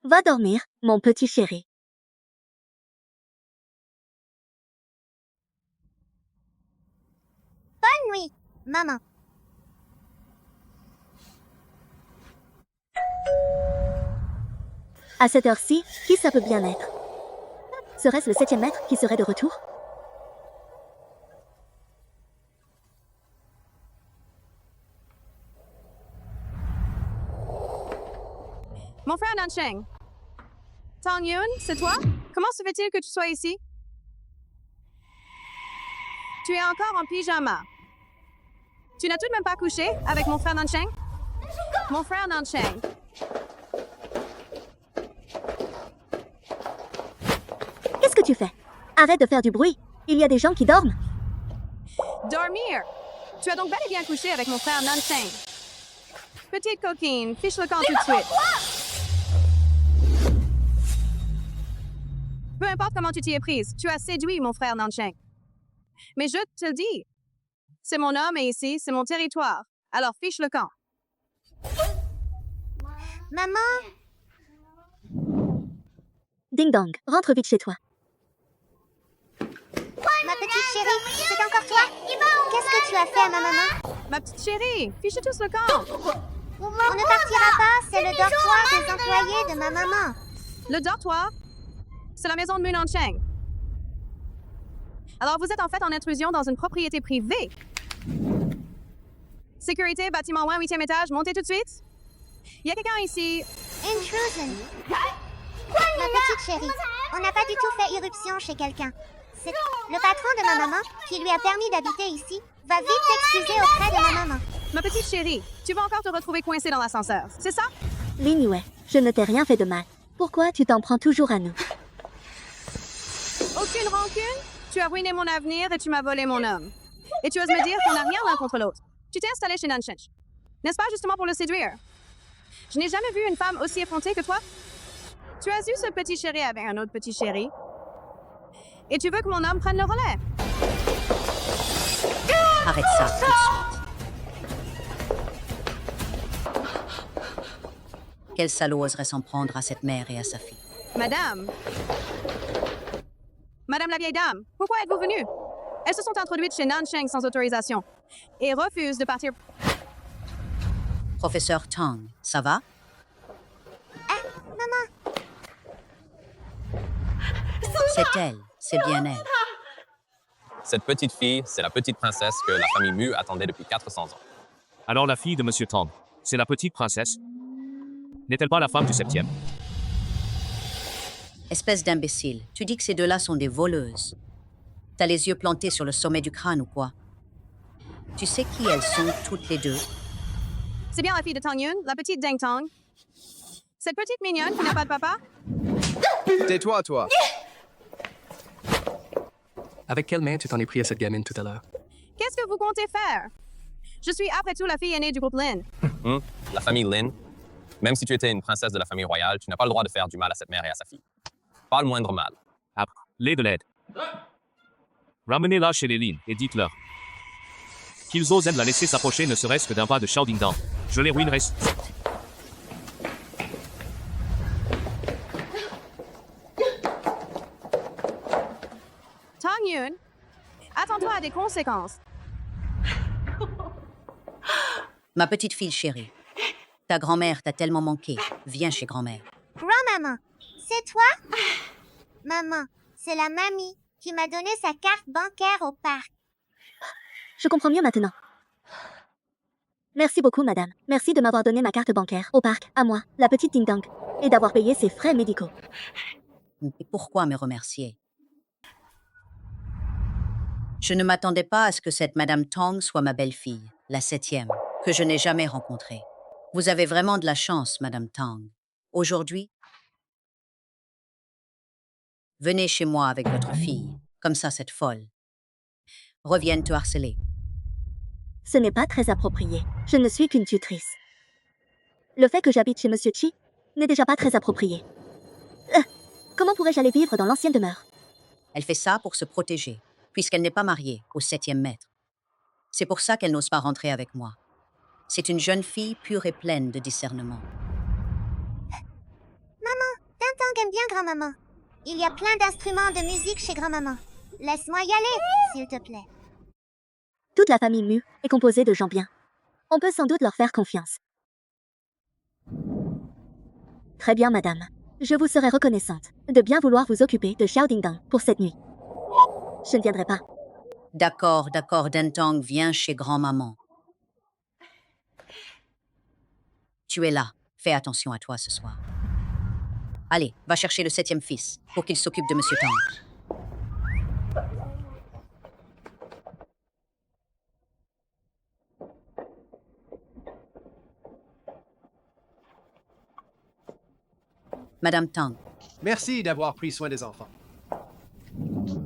[SPEAKER 4] Va dormir, mon petit chéri.
[SPEAKER 1] Bonne nuit, maman.
[SPEAKER 4] À cette heure-ci, qui ça peut bien être? Serait-ce le 7e maître qui serait de retour?
[SPEAKER 9] Mon frère Nancheng. Tong Yun, c'est toi? Comment se fait-il que tu sois ici? Tu es encore en pyjama. Tu n'as tout de même pas couché avec mon frère Nancheng? Mon frère Nancheng.
[SPEAKER 4] Qu'est-ce que tu fais? Arrête de faire du bruit. Il y a des gens qui dorment.
[SPEAKER 9] Dormir! Tu as donc bel et bien couché avec mon frère Nancheng. Petite coquine, fiche le camp tout de suite. Peu importe comment tu t'y es prise, tu as séduit mon frère Nancheng. Mais je te le dis, c'est mon homme et ici, c'est mon territoire. Alors fiche le camp.
[SPEAKER 1] Maman,
[SPEAKER 4] Ding Dong, rentre vite chez toi.
[SPEAKER 1] ma petite chérie, c'est encore toi? Qu'est-ce que tu as fait à ma maman?
[SPEAKER 9] Ma petite chérie, fichez tous le camp.
[SPEAKER 1] On ne partira pas, c'est le dortoir des employés de ma maman.
[SPEAKER 9] Le dortoir, c'est la maison de Munancheng. Alors vous êtes en fait en intrusion dans une propriété privée. Sécurité, bâtiment 1, 8e étage, montez tout de suite. Il y a quelqu'un ici.
[SPEAKER 1] Intrusion. Ma petite chérie, on n'a pas du tout fait irruption chez quelqu'un. C'est le patron de ma maman qui lui a permis d'habiter ici. Va vite t'excuser auprès de ma maman.
[SPEAKER 9] Ma petite chérie, tu vas encore te retrouver coincée dans l'ascenseur, c'est ça?
[SPEAKER 4] Lin Yue, je ne t'ai rien fait de mal. Pourquoi tu t'en prends toujours à nous?
[SPEAKER 9] Aucune rancune? Tu as ruiné mon avenir et tu m'as volé mon homme. Et tu oses me dire qu'on n'a rien l'un contre l'autre. Tu t'es installé chez Nunchich. N'est-ce pas justement pour le séduire? Je n'ai jamais vu une femme aussi effrontée que toi. Tu as eu ce petit chéri avec un autre petit chéri. Et tu veux que mon homme prenne le relais?
[SPEAKER 2] Arrête ça tout de suite. Quel salaud oserait s'en prendre à cette mère et à sa fille?
[SPEAKER 9] Madame. Madame la vieille dame, pourquoi êtes-vous venue? Elles se sont introduites chez Nancheng sans autorisation et refusent de partir.
[SPEAKER 2] Professeur Tang, ça va?
[SPEAKER 1] Maman,
[SPEAKER 2] C'est elle, c'est bien elle.
[SPEAKER 8] Cette petite fille, c'est la petite princesse que la famille Mu attendait depuis 400 ans.
[SPEAKER 5] Alors la fille de Monsieur Tang, c'est la petite princesse? N'est-elle pas la femme du 7e?
[SPEAKER 2] Espèce d'imbécile, tu dis que ces deux-là sont des voleuses. T'as les yeux plantés sur le sommet du crâne ou quoi? Tu sais qui elles sont toutes les deux?
[SPEAKER 9] C'est bien la fille de Tang Yun, la petite Deng Tang. Cette petite mignonne qui n'a pas de papa?
[SPEAKER 6] Tais-toi, toi.
[SPEAKER 11] Avec quelle main tu t'en es pris à cette gamine tout à l'heure?
[SPEAKER 9] Qu'est-ce que vous comptez faire? Je suis après tout la fille aînée du groupe Lin.
[SPEAKER 8] La famille Lin. Même si tu étais une princesse de la famille royale, tu n'as pas le droit de faire du mal à cette mère et à sa fille. Pas le moindre mal.
[SPEAKER 5] Appelez de l'aide. Ramenez-la chez les Lin et dites-leur qu'ils osent la laisser s'approcher ne serait-ce que d'un pas de Xiaodingdang. Je les ruinerai.
[SPEAKER 9] Tang Yun, attends-toi à des conséquences.
[SPEAKER 2] Ma petite fille chérie, ta grand-mère t'a tellement manqué. Viens chez grand-mère.
[SPEAKER 1] grand-maman, c'est toi? Maman, c'est la mamie qui m'a donné sa carte bancaire au parc.
[SPEAKER 4] Je comprends mieux maintenant. Merci beaucoup, madame. Merci de m'avoir donné ma carte bancaire au parc, à moi, la petite Ding Dong, et d'avoir payé ses frais médicaux.
[SPEAKER 2] Et pourquoi me remercier? Je ne m'attendais pas à ce que cette Madame Tang soit ma belle-fille, la 7e, que je n'ai jamais rencontrée. Vous avez vraiment de la chance, Madame Tang. Aujourd'hui, venez chez moi avec votre fille, comme ça cette folle revienne te harceler.
[SPEAKER 4] Ce n'est pas très approprié. Je ne suis qu'une tutrice. Le fait que j'habite chez Monsieur Chi n'est déjà pas très approprié. Comment pourrais-je aller vivre dans l'ancienne demeure?
[SPEAKER 2] Elle fait ça pour se protéger, puisqu'elle n'est pas mariée au 7e maître. C'est pour ça qu'elle n'ose pas rentrer avec moi. C'est une jeune fille pure et pleine de discernement.
[SPEAKER 1] Maman, Tintang aime bien grand-maman. Il y a plein d'instruments de musique chez grand-maman. Laisse-moi y aller, s'il te plaît.
[SPEAKER 4] Toute la famille Mu est composée de gens bien. On peut sans doute leur faire confiance. Très bien, madame. Je vous serai reconnaissante de bien vouloir vous occuper de Xiaodingdang pour cette nuit. Je ne viendrai pas.
[SPEAKER 2] D'accord, Dentang, viens chez grand-maman. Tu es là. Fais attention à toi ce soir. Allez, va chercher le 7e fils pour qu'il s'occupe de Monsieur Tang. Madame Tang.
[SPEAKER 15] Merci d'avoir pris soin des enfants.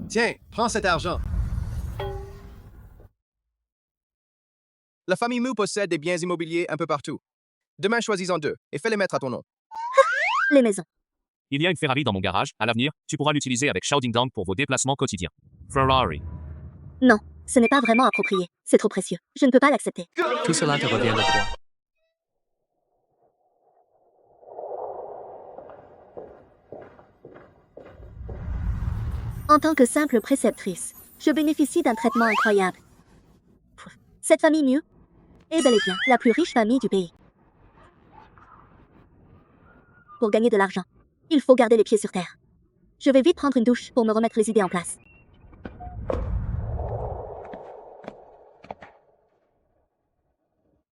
[SPEAKER 15] Tiens, prends cet argent.
[SPEAKER 6] La famille Mu possède des biens immobiliers un peu partout. Demain, choisis-en 2 et fais-les mettre à ton nom.
[SPEAKER 4] Les maisons.
[SPEAKER 5] Il y a une Ferrari dans mon garage. À l'avenir, tu pourras l'utiliser avec Xiaodingdang pour vos déplacements quotidiens. Ferrari.
[SPEAKER 4] Non, ce n'est pas vraiment approprié. C'est trop précieux. Je ne peux pas l'accepter.
[SPEAKER 11] Tout cela te revient de droit.
[SPEAKER 4] En tant que simple préceptrice, je bénéficie d'un traitement incroyable. Cette famille Mu est bel et bien la plus riche famille du pays. Pour gagner de l'argent, il faut garder les pieds sur terre. Je vais vite prendre une douche pour me remettre les idées en place.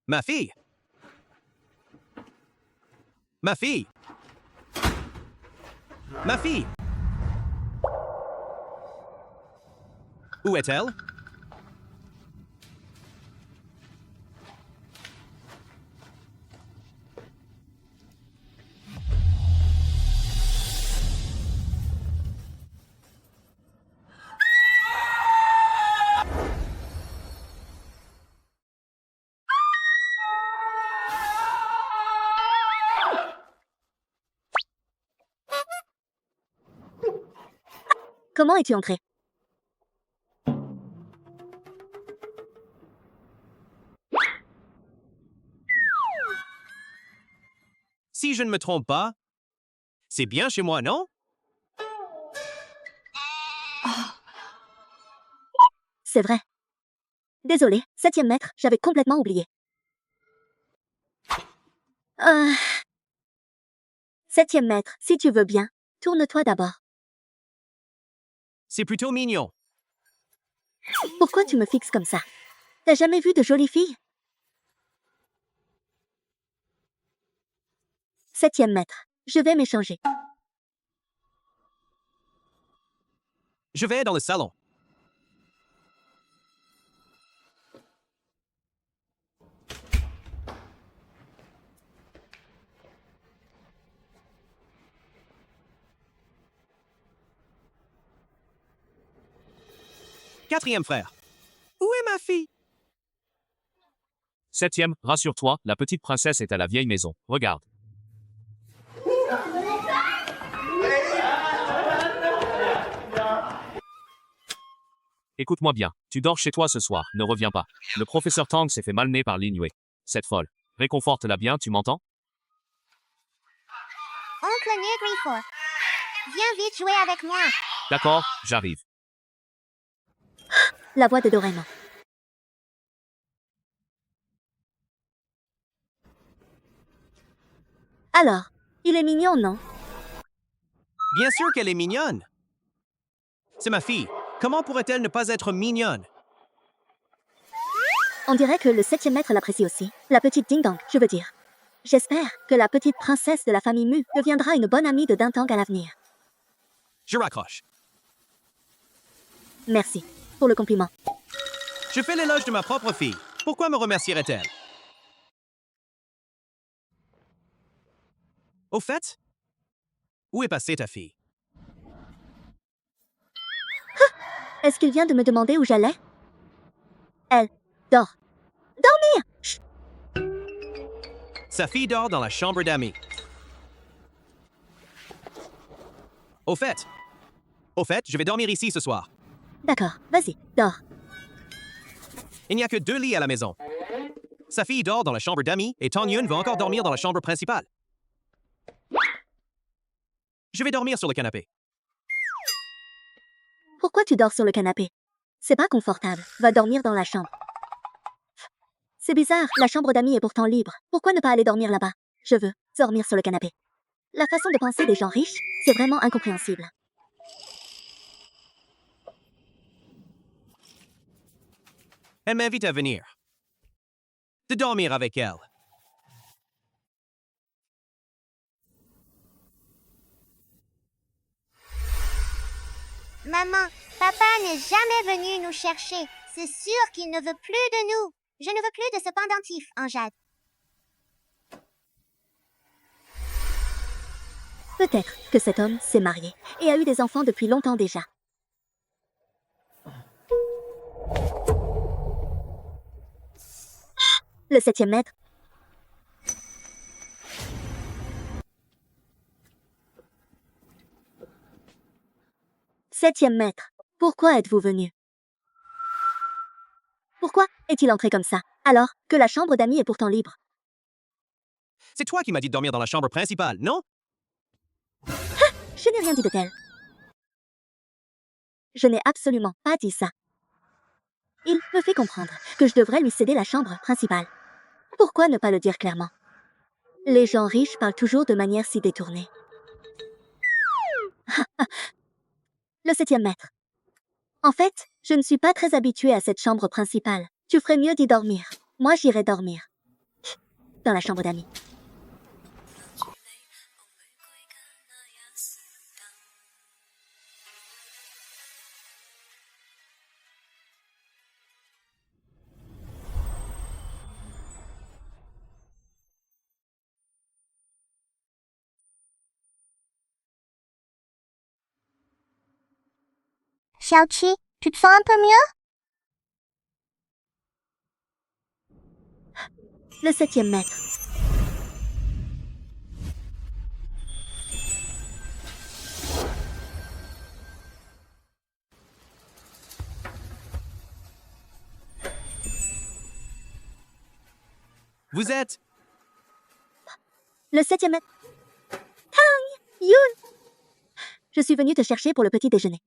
[SPEAKER 6] Ma fille! Ma fille! Ma fille! Où est-elle?
[SPEAKER 4] Comment es-tu entré?
[SPEAKER 6] Si je ne me trompe pas, c'est bien chez moi, non?
[SPEAKER 4] C'est vrai. Désolé, 7e maître, j'avais complètement oublié. 7e maître, si tu veux bien, tourne-toi d'abord.
[SPEAKER 6] C'est plutôt mignon.
[SPEAKER 4] Pourquoi tu me fixes comme ça? T'as jamais vu de jolies filles? 7e maître, je vais m'échanger.
[SPEAKER 6] Je vais dans le salon. Quatrième frère. Où est ma fille?
[SPEAKER 5] 7e, rassure-toi, la petite princesse est à la vieille maison. Regarde. Écoute-moi bien, tu dors chez toi ce soir, ne reviens pas. Le professeur Tang s'est fait malmener par Lin Yue. Cette folle. Réconforte-la bien, tu m'entends?
[SPEAKER 1] Oncle Negrifor, viens vite jouer avec moi.
[SPEAKER 5] D'accord, j'arrive.
[SPEAKER 4] La voix de Doraemon. Alors, il est mignon, non?
[SPEAKER 6] Bien sûr qu'elle est mignonne. C'est ma fille. Comment pourrait-elle ne pas être mignonne?
[SPEAKER 4] On dirait que le 7e maître l'apprécie aussi. La petite Ding Dong, je veux dire. J'espère que la petite princesse de la famille Mu deviendra une bonne amie de Dintang à l'avenir.
[SPEAKER 6] Je raccroche.
[SPEAKER 4] Merci pour le compliment.
[SPEAKER 6] Je fais l'éloge de ma propre fille. Pourquoi me remercierait-elle? Au fait, où est passée ta fille?
[SPEAKER 4] Est-ce qu'il vient de me demander où j'allais? Elle dort. Dormir! Chut.
[SPEAKER 6] Sa fille dort dans la chambre d'amis. Au fait, je vais dormir ici ce soir.
[SPEAKER 4] D'accord, vas-y, dors.
[SPEAKER 6] Il n'y a que 2 lits à la maison. Sa fille dort dans la chambre d'amis et Tang Yun va encore dormir dans la chambre principale. Je vais dormir sur le canapé.
[SPEAKER 4] Pourquoi tu dors sur le canapé? C'est pas confortable. Va dormir dans la chambre. C'est bizarre, la chambre d'amis est pourtant libre. Pourquoi ne pas aller dormir là-bas? Je veux dormir sur le canapé. La façon de penser des gens riches, c'est vraiment incompréhensible.
[SPEAKER 6] Elle m'invite à venir. De dormir avec elle.
[SPEAKER 1] Maman, papa n'est jamais venu nous chercher. C'est sûr qu'il ne veut plus de nous. Je ne veux plus de ce pendentif en jade.
[SPEAKER 4] Peut-être que cet homme s'est marié et a eu des enfants depuis longtemps déjà. Le 7e maître. Septième maître, pourquoi êtes-vous venu? Pourquoi est-il entré comme ça, alors que la chambre d'amis est pourtant libre?
[SPEAKER 6] C'est toi qui m'as dit de dormir dans la chambre principale, non?
[SPEAKER 4] Je n'ai rien dit de tel. Je n'ai absolument pas dit ça. Il me fait comprendre que je devrais lui céder la chambre principale. Pourquoi ne pas le dire clairement? Les gens riches parlent toujours de manière si détournée. Le 7e maître. En fait, je ne suis pas très habituée à cette chambre principale. Tu ferais mieux d'y dormir. Moi, j'irai dormir. Dans la chambre d'amis.
[SPEAKER 1] Xiaoqi, tu te sens un peu mieux?
[SPEAKER 4] Le 7e maître.
[SPEAKER 6] Vous êtes...
[SPEAKER 4] Le 7e maître. Tang Yun. Je suis venue te chercher pour le petit déjeuner.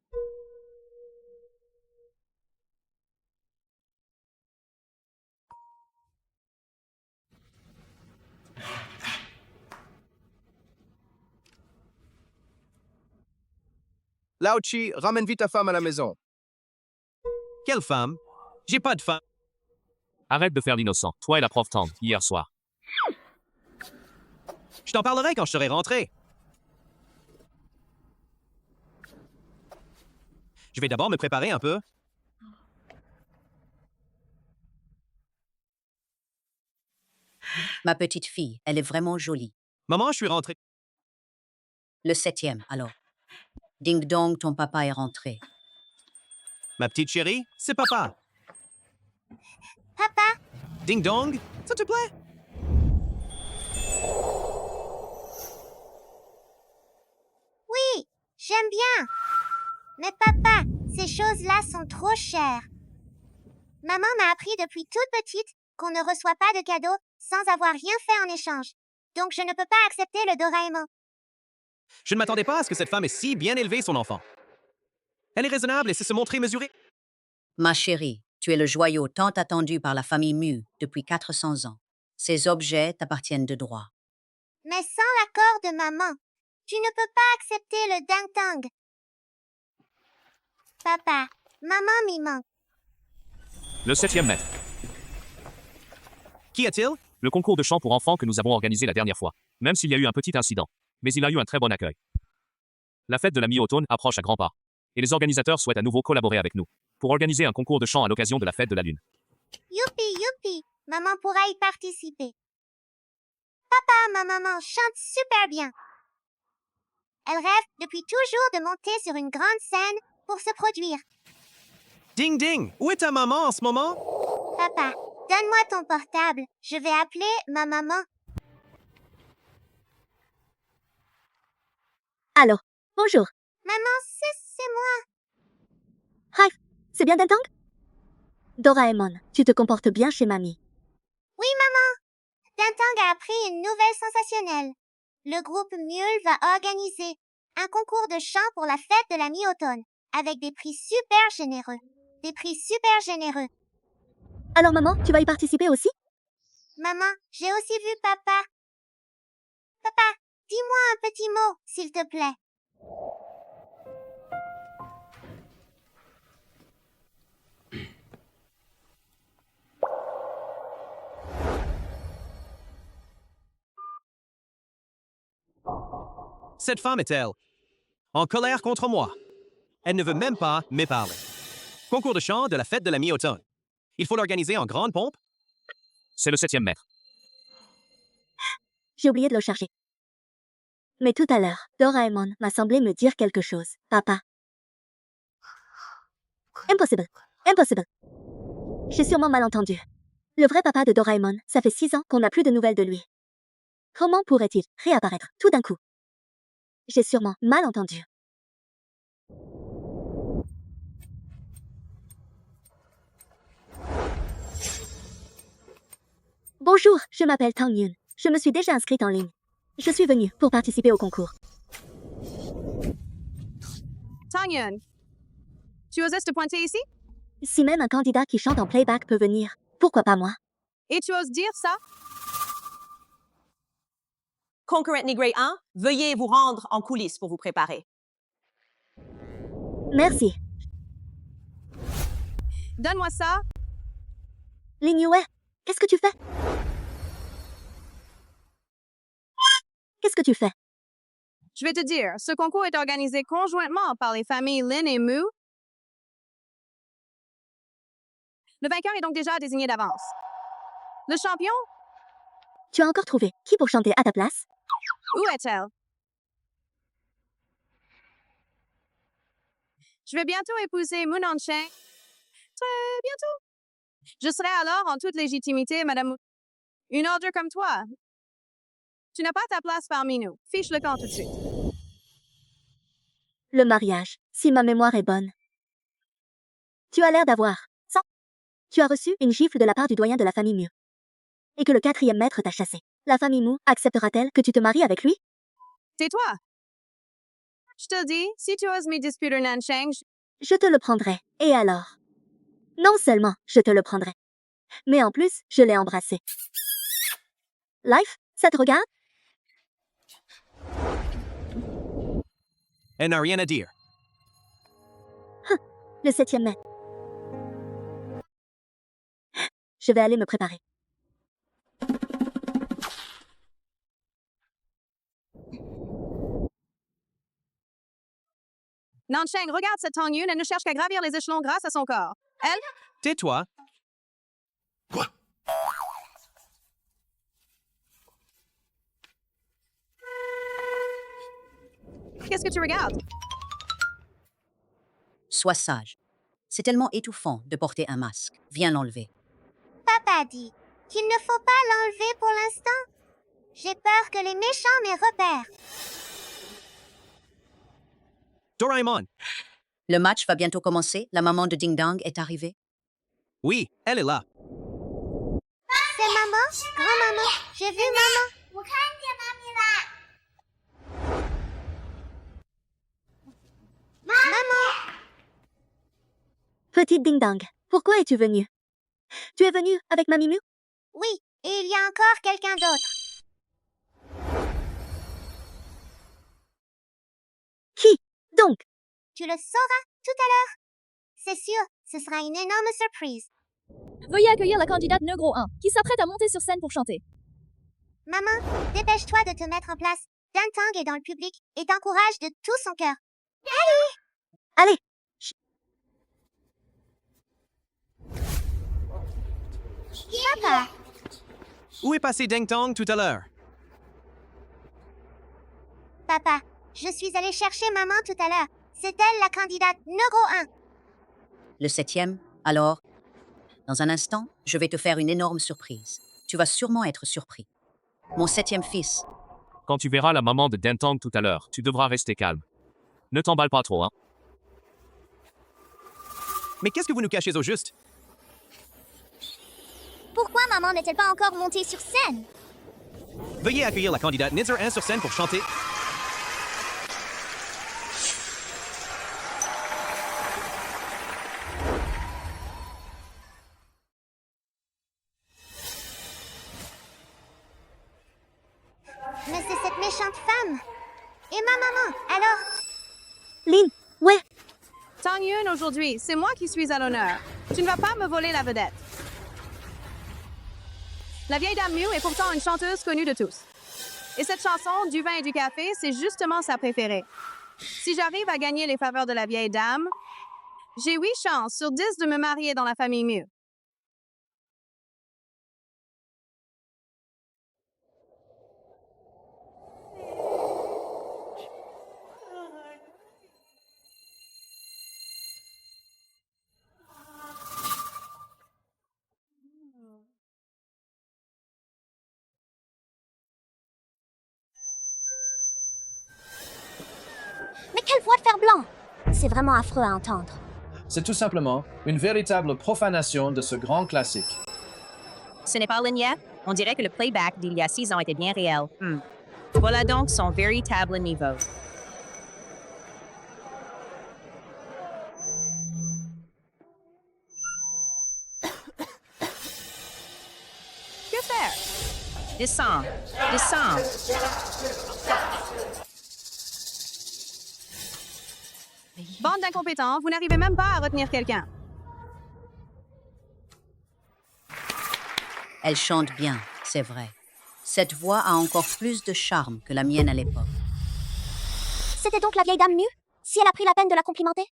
[SPEAKER 16] Lao Chi, ramène vite ta femme à la maison.
[SPEAKER 6] Quelle femme? J'ai pas de femme.
[SPEAKER 5] Arrête de faire l'innocent, toi et la prof Tang, hier soir.
[SPEAKER 6] Je t'en parlerai quand je serai rentré. Je vais d'abord me préparer un peu.
[SPEAKER 2] Ma petite fille, elle est vraiment jolie.
[SPEAKER 6] Maman, je suis rentré.
[SPEAKER 2] Le 7e, alors. Ding dong, ton papa est rentré.
[SPEAKER 6] Ma petite chérie, c'est papa.
[SPEAKER 1] Papa,
[SPEAKER 6] Ding dong, ça te plaît?
[SPEAKER 1] oui, j'aime bien. Mais papa, ces choses-là sont trop chères. Maman m'a appris depuis toute petite qu'on ne reçoit pas de cadeaux sans avoir rien fait en échange. Donc je ne peux pas accepter le Doraemon.
[SPEAKER 6] Je ne m'attendais pas à ce que cette femme ait si bien élevé son enfant. Elle est raisonnable et sait se montrer mesurée.
[SPEAKER 2] Ma chérie, tu es le joyau tant attendu par la famille Mu depuis 400 ans. Ces objets t'appartiennent de droit.
[SPEAKER 1] Mais sans l'accord de maman, tu ne peux pas accepter le Dang Tang. Papa, maman m'y manque.
[SPEAKER 5] Le 7e maître.
[SPEAKER 6] Qu'y a-t-il?
[SPEAKER 5] Le concours de chant pour enfants que nous avons organisé la dernière fois. Même s'il y a eu un petit incident. Mais il a eu un très bon accueil. La fête de la mi-automne approche à grands pas. Et les organisateurs souhaitent à nouveau collaborer avec nous pour organiser un concours de chant à l'occasion de la fête de la Lune.
[SPEAKER 1] Youpi, youpi, maman pourra y participer. Papa, ma maman chante super bien. Elle rêve depuis toujours de monter sur une grande scène pour se produire.
[SPEAKER 6] Ding ding, où est ta maman en ce moment?
[SPEAKER 1] Papa, donne-moi ton portable. Je vais appeler ma maman.
[SPEAKER 4] Allô, bonjour.
[SPEAKER 1] Maman, c'est moi.
[SPEAKER 4] Hi, c'est bien Dang Tang? Doraemon, tu te comportes bien chez mamie.
[SPEAKER 1] Oui, maman. Dang Tang a appris une nouvelle sensationnelle. Le groupe Mule va organiser un concours de chant pour la fête de la mi-automne, avec des prix super généreux. Des prix super généreux.
[SPEAKER 4] Alors maman, tu vas y participer aussi?
[SPEAKER 1] Maman, j'ai aussi vu papa. Papa, dis-moi un petit mot, s'il te plaît.
[SPEAKER 6] Cette femme est-elle en colère contre moi? Elle ne veut même pas me parler. Concours de chant de la fête de la mi-automne. Il faut l'organiser en grande pompe.
[SPEAKER 5] C'est le 7e maître.
[SPEAKER 4] J'ai oublié de le charger. Mais tout à l'heure, Doraemon m'a semblé me dire quelque chose. Papa. Impossible. Impossible. J'ai sûrement mal entendu. Le vrai papa de Doraemon, ça fait 6 ans qu'on n'a plus de nouvelles de lui. Comment pourrait-il réapparaître tout d'un coup? J'ai sûrement mal entendu. Bonjour, je m'appelle Tang Yun. Je me suis déjà inscrite en ligne. Je suis venue pour participer au concours.
[SPEAKER 9] Tang Yun, tu oses te pointer ici?
[SPEAKER 4] Si même un candidat qui chante en playback peut venir, pourquoi pas moi?
[SPEAKER 9] Et tu oses dire ça?
[SPEAKER 17] Concurrent Grade 1, veuillez vous rendre en coulisses pour vous préparer.
[SPEAKER 4] Merci.
[SPEAKER 9] Donne-moi ça.
[SPEAKER 4] Lin Yue, qu'est-ce que tu fais? Qu'est-ce que tu fais?
[SPEAKER 9] Je vais te dire, ce concours est organisé conjointement par les familles Lin et Mu. Le vainqueur est donc déjà désigné d'avance. Le champion?
[SPEAKER 4] Tu as encore trouvé qui pour chanter à ta place?
[SPEAKER 9] Où est-elle? Je vais bientôt épouser Moon Cheng. Très bientôt. Je serai alors en toute légitimité, Madame. Une ordre comme toi. Tu n'as pas ta place parmi nous. Fiche le camp tout de suite.
[SPEAKER 4] Le mariage, si ma mémoire est bonne. Tu as l'air d'avoir 100. Tu as reçu une gifle de la part du doyen de la famille Mu. et que le 4e maître t'a chassé. La famille Mu acceptera-t-elle que tu te maries avec lui?
[SPEAKER 9] Tais-toi. Je te dis, si tu oses me disputer Nanchang,
[SPEAKER 4] Je te le prendrai. Et alors? Non seulement je te le prendrai, mais en plus, je l'ai embrassé. Life, ça te regarde?
[SPEAKER 6] Elle n'a rien à dire.
[SPEAKER 4] Le 7e mai. Je vais aller me préparer.
[SPEAKER 9] Nanchang, regarde cette Tong Yun, elle ne cherche qu'à gravir les échelons grâce à son corps. Elle?
[SPEAKER 6] Tais-toi.
[SPEAKER 9] Qu'est-ce que tu regardes?
[SPEAKER 2] Sois sage. C'est tellement étouffant de porter un masque. Viens l'enlever.
[SPEAKER 1] Papa dit qu'il ne faut pas l'enlever pour l'instant. J'ai peur que les méchants m'y repèrent.
[SPEAKER 6] Doraemon.
[SPEAKER 2] Le match va bientôt commencer. La maman de Ding Dong est arrivée.
[SPEAKER 6] Oui, elle est là.
[SPEAKER 1] C'est maman? Grand-maman? J'ai vu maman. Maman!
[SPEAKER 4] Petite Ding Dong, pourquoi es-tu venue? Tu es venue avec Mamie Mu?
[SPEAKER 1] Oui, et il y a encore quelqu'un d'autre.
[SPEAKER 4] Qui donc?
[SPEAKER 1] Tu le sauras tout à l'heure. C'est sûr, ce sera une énorme surprise.
[SPEAKER 12] Veuillez accueillir la candidate Negro 1, qui s'apprête à monter sur scène pour chanter.
[SPEAKER 1] Maman, dépêche-toi de te mettre en place. Dantang est dans le public et t'encourage de tout son cœur.
[SPEAKER 4] Allez!
[SPEAKER 1] Papa!
[SPEAKER 6] Où est passé Deng Tong tout à l'heure?
[SPEAKER 1] Papa, je suis allée chercher maman tout à l'heure. C'est elle la candidate numéro 1.
[SPEAKER 2] Le 7e, alors? Dans un instant, je vais te faire une énorme surprise. Tu vas sûrement être surpris. Mon 7e fils.
[SPEAKER 5] Quand tu verras la maman de Dentang tout à l'heure, tu devras rester calme. Ne t'emballe pas trop, hein.
[SPEAKER 6] Mais qu'est-ce que vous nous cachez au juste?
[SPEAKER 1] Pourquoi maman n'est-elle pas encore montée sur scène?
[SPEAKER 6] Veuillez accueillir la candidate Nizar 1 sur scène pour chanter.
[SPEAKER 1] Mais c'est cette méchante femme. Et ma maman, alors?
[SPEAKER 4] Lynn, ouais.
[SPEAKER 9] Tong Yun, aujourd'hui, c'est moi qui suis à l'honneur. Tu ne vas pas me voler la vedette. La vieille dame Mew est pourtant une chanteuse connue de tous. Et cette chanson, Du vin et du café, c'est justement sa préférée. Si j'arrive à gagner les faveurs de la vieille dame, j'ai 8 chances sur 10 de me marier dans la famille Mew.
[SPEAKER 1] Mais quelle voix de fer blanc! C'est vraiment affreux à entendre.
[SPEAKER 7] C'est tout simplement une véritable profanation de ce grand classique.
[SPEAKER 13] Ce n'est pas linéaire. On dirait que le playback d'il y a 6 ans était bien réel. Voilà donc son véritable niveau.
[SPEAKER 9] Que faire?
[SPEAKER 13] Descends. Descends.
[SPEAKER 9] Bande d'incompétents, vous n'arrivez même pas à retenir quelqu'un.
[SPEAKER 2] Elle chante bien, c'est vrai. Cette voix a encore plus de charme que la mienne à l'époque.
[SPEAKER 1] C'était donc la vieille dame Mew? Si elle a pris la peine de la complimenter?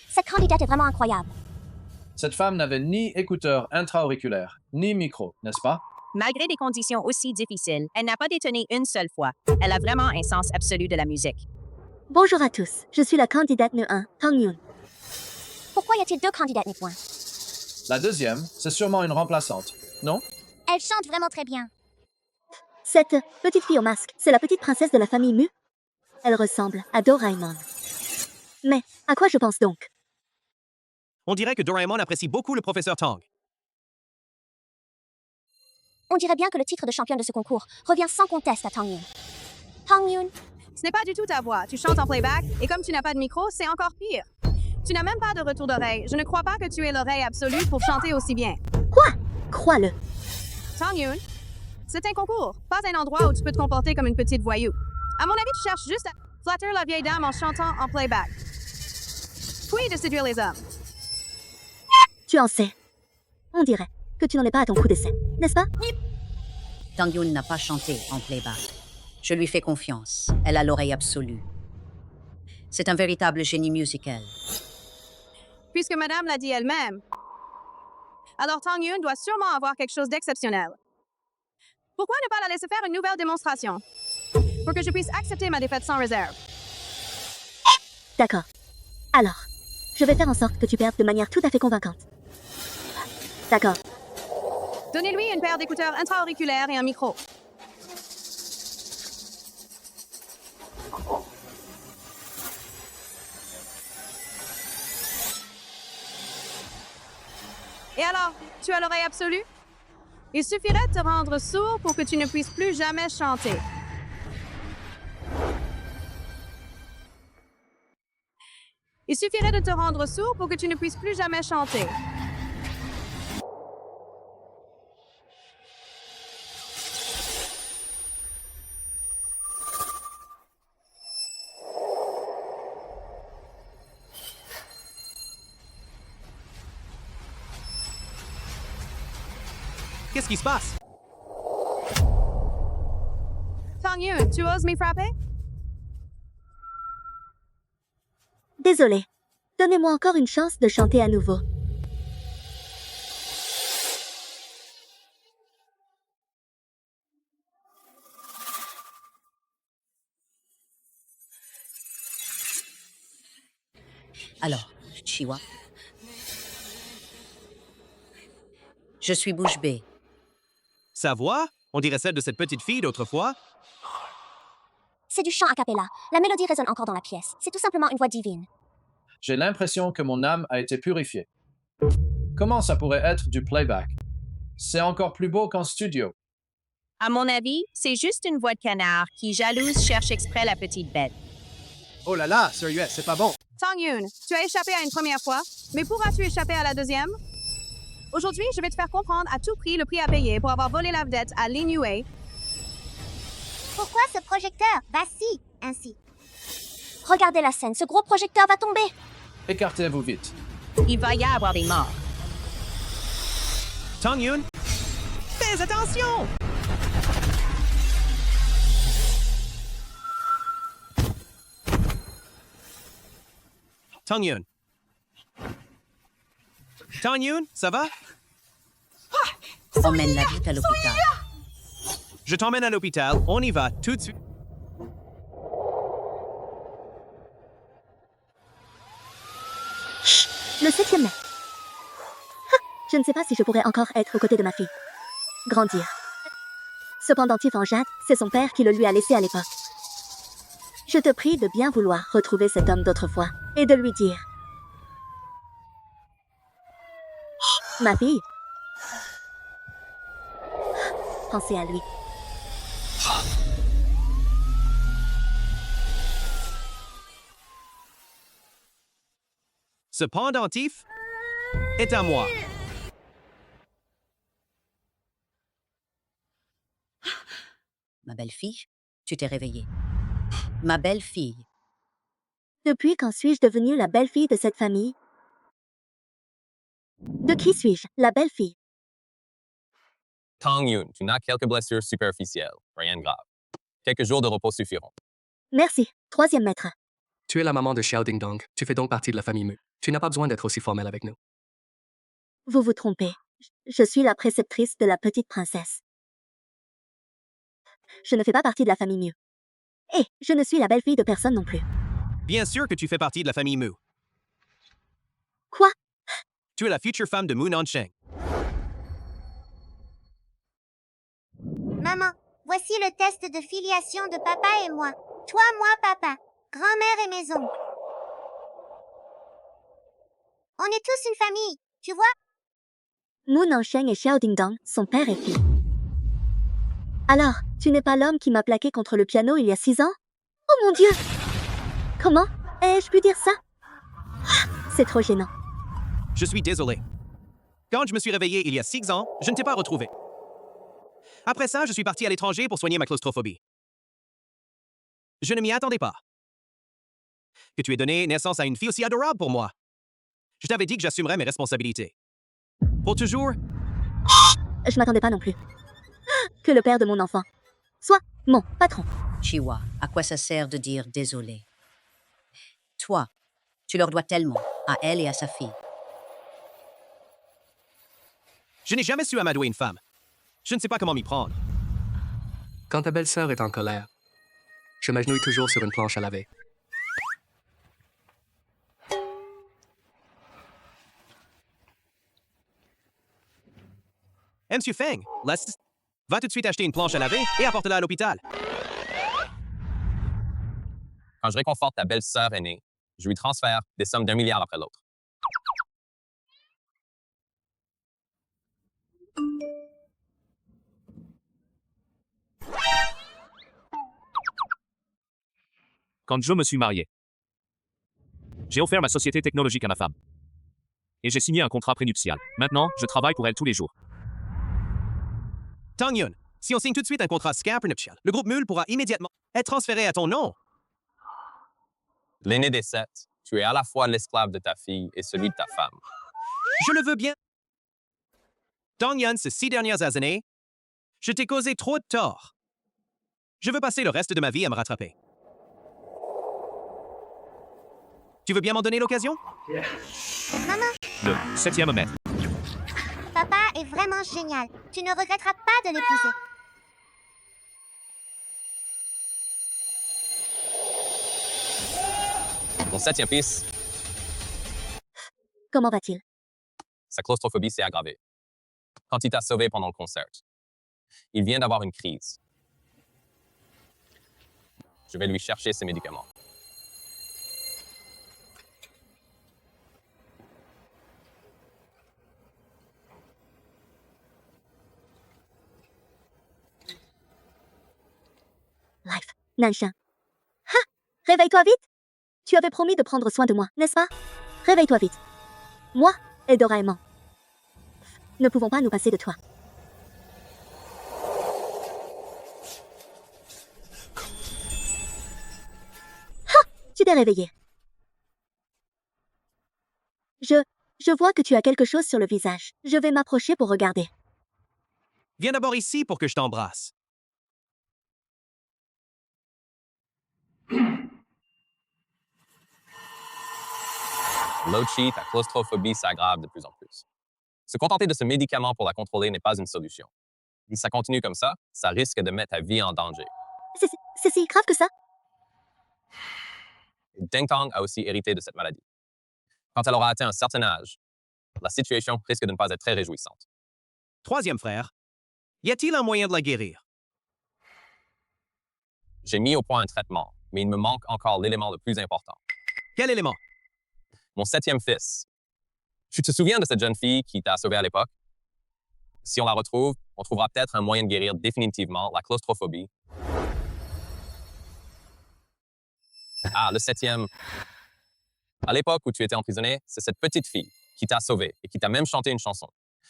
[SPEAKER 1] Cette candidate est vraiment incroyable.
[SPEAKER 7] Cette femme n'avait ni écouteur intra-auriculaire, ni micro, n'est-ce pas?
[SPEAKER 13] Malgré des conditions aussi difficiles, elle n'a pas détonné une seule fois. Elle a vraiment un sens absolu de la musique.
[SPEAKER 4] Bonjour à tous, je suis la candidate numéro 1, Tong Yun.
[SPEAKER 1] Pourquoi y a-t-il 2 candidates numéro 1?
[SPEAKER 7] La deuxième, c'est sûrement une remplaçante, non?
[SPEAKER 1] Elle chante vraiment très bien.
[SPEAKER 4] Cette petite fille au masque, c'est la petite princesse de la famille Mu. Elle ressemble à Doraemon. Mais à quoi je pense donc?
[SPEAKER 6] On dirait que Doraemon apprécie beaucoup le professeur Tong.
[SPEAKER 4] On dirait bien que le titre de championne de ce concours revient sans conteste à Tong Yoon. Tong Yoon,
[SPEAKER 9] Ce n'est pas du tout ta voix. Tu chantes en playback et comme tu n'as pas de micro, c'est encore pire. Tu n'as même pas de retour d'oreille. Je ne crois pas que tu aies l'oreille absolue pour chanter aussi bien.
[SPEAKER 4] quoi? Crois-le.
[SPEAKER 9] Tong Yoon, c'est un concours, pas un endroit où tu peux te comporter comme une petite voyou. À mon avis, tu cherches juste à flatter la vieille dame en chantant en playback. Puis de séduire les hommes.
[SPEAKER 4] Tu en sais. On dirait que tu n'en es pas à ton coup d'essai, n'est-ce pas?
[SPEAKER 2] Tang Yoon n'a pas chanté en playback. Je lui fais confiance. Elle a l'oreille absolue. C'est un véritable génie musical.
[SPEAKER 9] Puisque madame l'a dit elle-même. Alors Tong Yoon doit sûrement avoir quelque chose d'exceptionnel. Pourquoi ne pas la laisser faire une nouvelle démonstration? Pour que je puisse accepter ma défaite sans réserve.
[SPEAKER 4] D'accord. Alors, je vais faire en sorte que tu perdes de manière tout à fait convaincante. D'accord.
[SPEAKER 9] Donnez-lui une paire d'écouteurs intra-auriculaires et un micro. Et alors, tu as l'oreille absolue? Il suffirait de te rendre sourd pour que tu ne puisses plus jamais chanter. Il suffirait de te rendre sourd pour que tu ne puisses plus jamais chanter.
[SPEAKER 6] Qu'est-ce qui se passe?
[SPEAKER 9] Tong Yoon, tu oses m'y frapper?
[SPEAKER 4] Désolé. Donnez-moi encore une chance de chanter à nouveau.
[SPEAKER 2] Alors, Chiwa. Je suis bouche bée.
[SPEAKER 6] Sa voix? On dirait celle de cette petite fille d'autrefois.
[SPEAKER 4] C'est du chant a cappella. La mélodie résonne encore dans la pièce. C'est tout simplement une voix divine.
[SPEAKER 7] J'ai l'impression que mon âme a été purifiée. Comment ça pourrait être du playback? C'est encore plus beau qu'en studio.
[SPEAKER 13] À mon avis, c'est juste une voix de canard qui, jalouse, cherche exprès la petite bête.
[SPEAKER 15] Oh là là, sérieux, c'est pas bon.
[SPEAKER 9] Tong Yoon, tu as échappé à une première fois, mais pourras-tu échapper à la deuxième? Aujourd'hui, je vais te faire comprendre à tout prix le prix à payer pour avoir volé la vedette à Lin Yue.
[SPEAKER 1] Pourquoi ce projecteur vacille ainsi?
[SPEAKER 4] Regardez la scène, ce gros projecteur va tomber.
[SPEAKER 7] Écartez-vous vite.
[SPEAKER 13] Il va y avoir des morts.
[SPEAKER 6] Tong Yoon, fais attention! Tong Yoon. Tong Yoon, ça va?
[SPEAKER 2] Emmène-la vite à l'hôpital.
[SPEAKER 6] Je t'emmène à l'hôpital. On y va tout de suite.
[SPEAKER 4] Le 7e mai. Je ne sais pas si je pourrais encore être aux côtés de ma fille. Grandir. Cependant, Tiff en jade, c'est son père qui le lui a laissé à l'époque. Je te prie de bien vouloir retrouver cet homme d'autrefois et de lui dire: ma fille, pensez à lui.
[SPEAKER 6] Ce pendentif est à moi.
[SPEAKER 2] Ma belle-fille, tu t'es réveillée. Ma belle-fille.
[SPEAKER 4] Depuis quand suis-je devenue la belle-fille de cette famille? De qui suis-je, la belle-fille?
[SPEAKER 8] Tong Yoon, tu n'as quelques blessures superficielles, rien de grave. Quelques jours de repos suffiront.
[SPEAKER 4] Merci, 3e maître.
[SPEAKER 11] Tu es la maman de Xiao Ding Dong. Tu fais donc partie de la famille Mu. Tu n'as pas besoin d'être aussi formel avec nous.
[SPEAKER 4] Vous vous trompez. Je suis la préceptrice de la petite princesse. Je ne fais pas partie de la famille Mu. Et je ne suis la belle-fille de personne non plus.
[SPEAKER 6] Bien sûr que tu fais partie de la famille Mu.
[SPEAKER 4] Quoi?
[SPEAKER 6] Tu es la future femme de Mu Nansheng.
[SPEAKER 1] Maman, voici le test de filiation de papa et moi. Toi, moi, papa. Grand-mère et mes oncles. On est tous une famille, tu vois?
[SPEAKER 4] Mu Nansheng et Xiao Ding Dong sont père et fille. Alors, tu n'es pas l'homme qui m'a plaqué contre le piano il y a 6 ans? Oh mon Dieu! Comment ai-je pu dire ça? C'est trop gênant.
[SPEAKER 6] Je suis désolé. Quand je me suis réveillé il y a 6 ans, je ne t'ai pas retrouvé. Après ça, je suis parti à l'étranger pour soigner ma claustrophobie. Je ne m'y attendais pas. Que tu aies donné naissance à une fille aussi adorable pour moi. Je t'avais dit que j'assumerais mes responsabilités. Pour toujours,
[SPEAKER 4] Je m'attendais pas non plus. Que le père de mon enfant soit mon patron.
[SPEAKER 2] Chiwa, à quoi ça sert de dire désolé? Toi, tu leur dois tellement, à elle et à sa fille.
[SPEAKER 6] je n'ai jamais su amadouer une femme. Je ne sais pas comment m'y prendre.
[SPEAKER 11] Quand ta belle-sœur est en colère, je m'agenouille toujours sur une planche à laver.
[SPEAKER 6] Monsieur Feng, va tout de suite acheter une planche à laver et apporte-la à l'hôpital.
[SPEAKER 8] Quand je réconforte ta belle-sœur aînée, je lui transfère des sommes d'1 milliard après l'autre.
[SPEAKER 5] Quand je me suis marié, j'ai offert ma société technologique à ma femme. Et j'ai signé un contrat prénuptial. Maintenant, je travaille pour elle tous les jours.
[SPEAKER 6] Tang Yun, si on signe tout de suite un contrat scam prenuptial, le groupe Mule pourra immédiatement être transféré à ton nom.
[SPEAKER 8] L'aîné des 7, tu es à la fois l'esclave de ta fille et celui de ta femme.
[SPEAKER 6] Je le veux bien. Tang Yun, ces 6 dernières années, je t'ai causé trop de tort. Je veux passer le reste de ma vie à me rattraper. Tu veux bien m'en donner l'occasion?
[SPEAKER 1] Maman,
[SPEAKER 5] Le 7e maître.
[SPEAKER 1] papa est vraiment génial. Tu ne regretteras pas de l'épouser.
[SPEAKER 8] Mon 7e fils,
[SPEAKER 4] Comment va-t-il?
[SPEAKER 8] sa claustrophobie s'est aggravée. Quand il t'a sauvé pendant le concert, il vient d'avoir une crise. Je vais lui chercher ses médicaments.
[SPEAKER 4] Life, Nansha. Ha! Réveille-toi vite! Tu avais promis de prendre soin de moi, n'est-ce pas? Réveille-toi vite. Moi et Doraemon ne pouvons pas nous passer de toi. Ha! Tu t'es réveillé. Je vois que tu as quelque chose sur le visage. Je vais m'approcher pour regarder.
[SPEAKER 6] Viens d'abord ici pour que je t'embrasse.
[SPEAKER 8] Lochi, ta claustrophobie s'aggrave de plus en plus. Se contenter de ce médicament pour la contrôler n'est pas une solution. Si ça continue comme ça risque de mettre ta vie en danger.
[SPEAKER 4] C'est si grave que ça?
[SPEAKER 8] Ding Tong a aussi hérité de cette maladie. Quand elle aura atteint un certain âge, la situation risque de ne pas être très réjouissante.
[SPEAKER 6] 3e frère, y a-t-il un moyen de la guérir?
[SPEAKER 8] J'ai mis au point un traitement, mais il me manque encore l'élément le plus important.
[SPEAKER 6] Quel élément?
[SPEAKER 8] Mon 7e fils. Tu te souviens de cette jeune fille qui t'a sauvé à l'époque? Si on la retrouve, on trouvera peut-être un moyen de guérir définitivement la claustrophobie. Ah, le 7e. À l'époque où tu étais emprisonné, c'est cette petite fille qui t'a sauvé et qui t'a même chanté une chanson.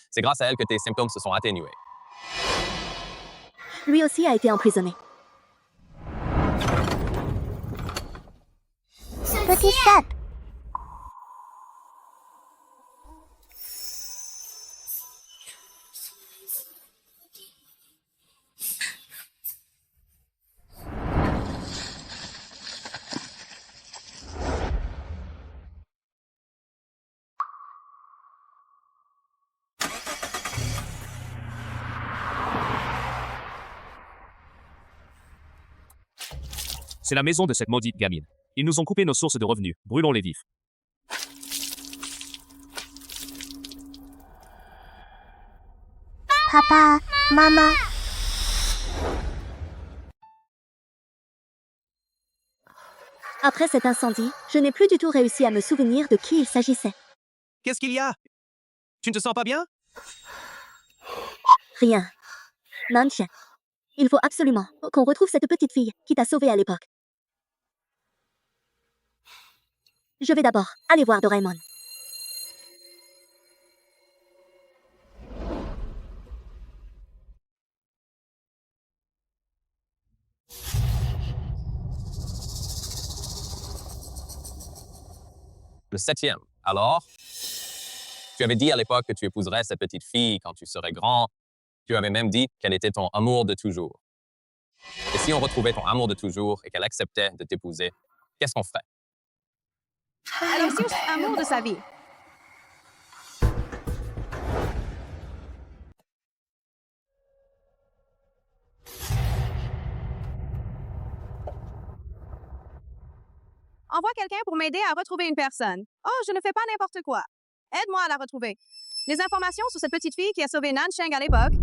[SPEAKER 8] C'est grâce à elle que tes symptômes se sont atténués.
[SPEAKER 4] Lui aussi a été emprisonné.
[SPEAKER 1] Petit Seb.
[SPEAKER 5] C'est la maison de cette maudite gamine. Ils nous ont coupé nos sources de revenus. Brûlons-les vifs.
[SPEAKER 1] Papa, maman.
[SPEAKER 4] Après cet incendie, je n'ai plus du tout réussi à me souvenir de qui il s'agissait.
[SPEAKER 6] Qu'est-ce qu'il y a? Tu ne te sens pas bien?
[SPEAKER 4] Rien. Nansha. Il faut absolument qu'on retrouve cette petite fille qui t'a sauvé à l'époque. Je vais d'abord aller voir Doraemon.
[SPEAKER 8] Le 7e. Alors, tu avais dit à l'époque que tu épouserais cette petite fille quand tu serais grand. Tu avais même dit qu'elle était ton amour de toujours. Et si on retrouvait ton amour de toujours et qu'elle acceptait de t'épouser, qu'est-ce qu'on ferait?
[SPEAKER 9] Elle est aussi amour de sa vie. Envoie quelqu'un pour m'aider à retrouver une personne. Oh, je ne fais pas n'importe quoi. Aide-moi à la retrouver. Les informations sur cette petite fille qui a sauvé Nansheng à l'époque,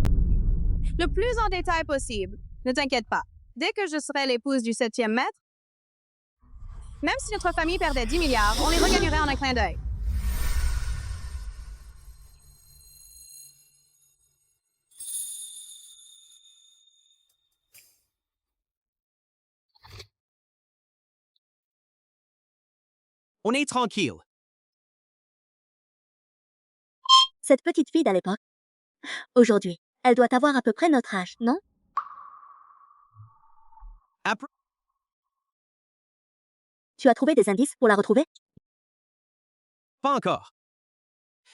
[SPEAKER 9] le plus en détail possible. Ne t'inquiète pas. Dès que je serai l'épouse du 7e maître, même si notre famille perdait 10 milliards, on les regagnerait en un clin d'œil.
[SPEAKER 6] On est tranquille.
[SPEAKER 4] Cette petite fille d'à l'époque. Aujourd'hui, elle doit avoir à peu près notre âge, non?
[SPEAKER 6] Après,
[SPEAKER 4] Tu as trouvé des indices pour la retrouver?
[SPEAKER 6] pas encore.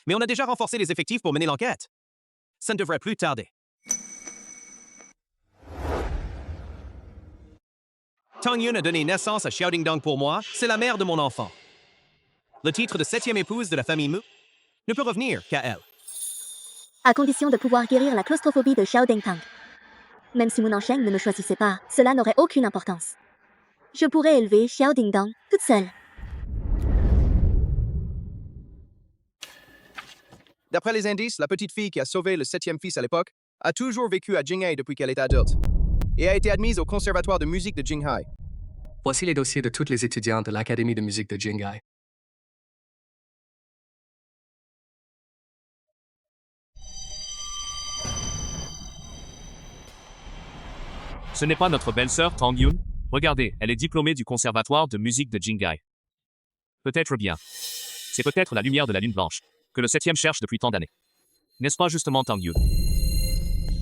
[SPEAKER 6] Mais on a déjà renforcé les effectifs pour mener l'enquête. Ça ne devrait plus tarder. Tang Yun a donné naissance à Xiao Dingdong pour moi. C'est la mère de mon enfant. Le titre de 7e épouse de la famille Mu ne peut revenir qu'à elle.
[SPEAKER 4] À condition de pouvoir guérir la claustrophobie de Xiao Dengtang. Même si Nansheng ne me choisissait pas, cela n'aurait aucune importance. Je pourrais élever Xiao Dingdong toute seule.
[SPEAKER 16] D'après les indices, la petite fille qui a sauvé le 7e fils à l'époque a toujours vécu à Jinghai depuis qu'elle est adulte et a été admise au conservatoire de musique de Jinghai.
[SPEAKER 11] Voici les dossiers de toutes les étudiantes de l'Académie de musique de Jinghai.
[SPEAKER 5] Ce n'est pas notre belle-sœur, Tang Yun. Regardez, elle est diplômée du conservatoire de musique de Jinghai. Peut-être bien. C'est peut-être la lumière de la lune blanche, que le 7e cherche depuis tant d'années. N'est-ce pas justement, Tang Yun?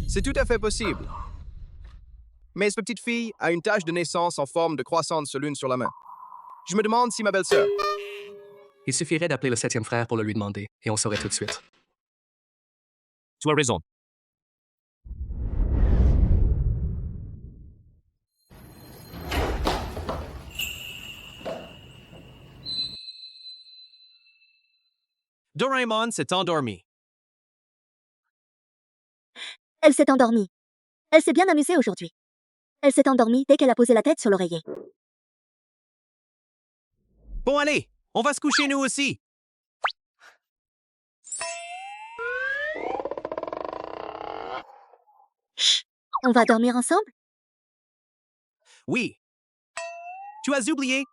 [SPEAKER 16] C'est tout à fait possible. Mais cette petite fille a une tache de naissance en forme de croissant de ce lune sur la main. Je me demande si ma belle-sœur...
[SPEAKER 11] Il suffirait d'appeler le 7e frère pour le lui demander, et on saurait tout de suite.
[SPEAKER 5] Tu as raison.
[SPEAKER 6] Doraemon s'est endormi.
[SPEAKER 4] Elle s'est endormie. Elle s'est bien amusée aujourd'hui. Elle s'est endormie dès qu'elle a posé la tête sur l'oreiller.
[SPEAKER 6] Bon, allez, on va se coucher nous aussi.
[SPEAKER 4] Chut! On va dormir ensemble?
[SPEAKER 6] Oui. Tu as oublié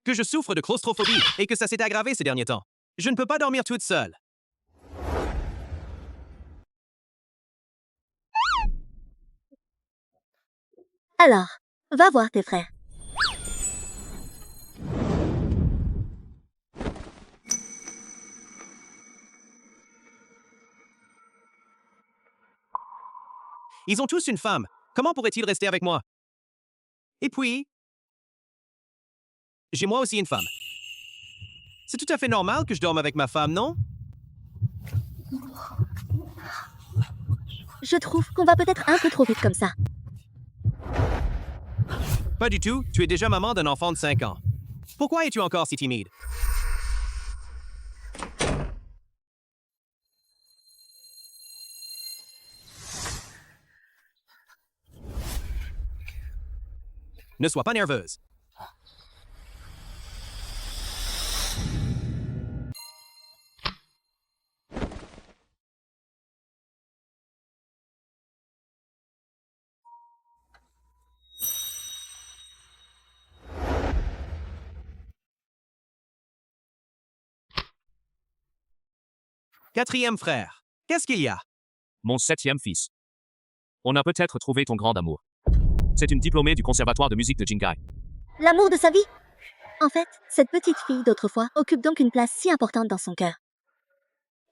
[SPEAKER 6] que je souffre de claustrophobie et que ça s'est aggravé ces derniers temps. Je ne peux pas dormir toute seule.
[SPEAKER 4] Alors, va voir tes frères.
[SPEAKER 6] Ils ont tous une femme. Comment pourraient-ils rester avec moi? Et puis, j'ai moi aussi une femme. C'est tout à fait normal que je dorme avec ma femme, non?
[SPEAKER 4] Je trouve qu'on va peut-être un peu trop vite comme ça.
[SPEAKER 6] Pas du tout. Tu es déjà maman d'un enfant de 5 ans. Pourquoi es-tu encore si timide? Ne sois pas nerveuse. Quatrième frère. Qu'est-ce qu'il y a?
[SPEAKER 5] Mon 7e fils. On a peut-être trouvé ton grand amour. C'est une diplômée du Conservatoire de musique de Jingai.
[SPEAKER 4] L'amour de sa vie? En fait, cette petite fille d'autrefois occupe donc une place si importante dans son cœur.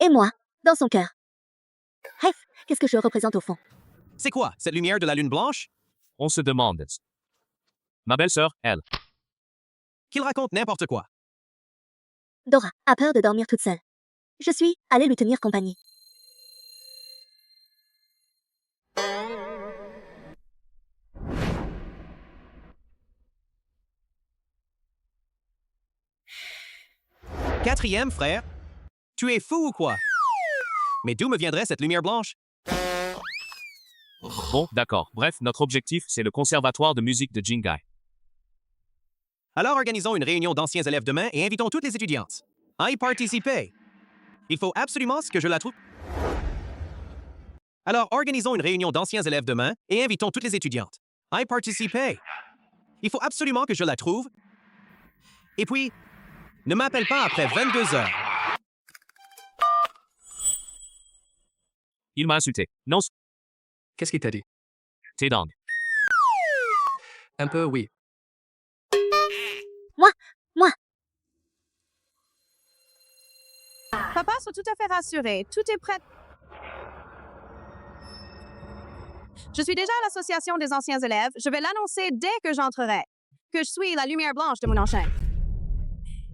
[SPEAKER 4] Et moi, dans son cœur. Bref, qu'est-ce que je représente au fond?
[SPEAKER 6] C'est quoi, cette lumière de la lune blanche?
[SPEAKER 5] On se demande. Ma belle-sœur, elle.
[SPEAKER 6] Qu'il raconte n'importe quoi.
[SPEAKER 4] Dora a peur de dormir toute seule. Je suis allée lui tenir compagnie.
[SPEAKER 6] Quatrième frère? Tu es fou ou quoi? Mais d'où me viendrait cette lumière blanche?
[SPEAKER 5] Bon, d'accord. Bref, notre objectif, c'est le Conservatoire de musique de Jingai.
[SPEAKER 6] Alors organisons une réunion d'anciens élèves demain et invitons toutes les étudiantes. À y participer. Il faut absolument que je la trouve. Alors organisons une réunion d'anciens élèves demain et invitons toutes les étudiantes. À y participer. Il faut absolument que je la trouve. Et puis, ne m'appelle pas après 22 heures.
[SPEAKER 5] Il m'a insulté. Non.
[SPEAKER 11] Qu'est-ce qu'il t'a dit?
[SPEAKER 5] T'es dingue.
[SPEAKER 11] Un peu, oui.
[SPEAKER 4] Moi.
[SPEAKER 9] Papa, sois tout à fait rassuré. Tout est prêt. Je suis déjà à l'association des anciens élèves. Je vais l'annoncer dès que j'entrerai. Que je suis la lumière blanche de mon enchaîne.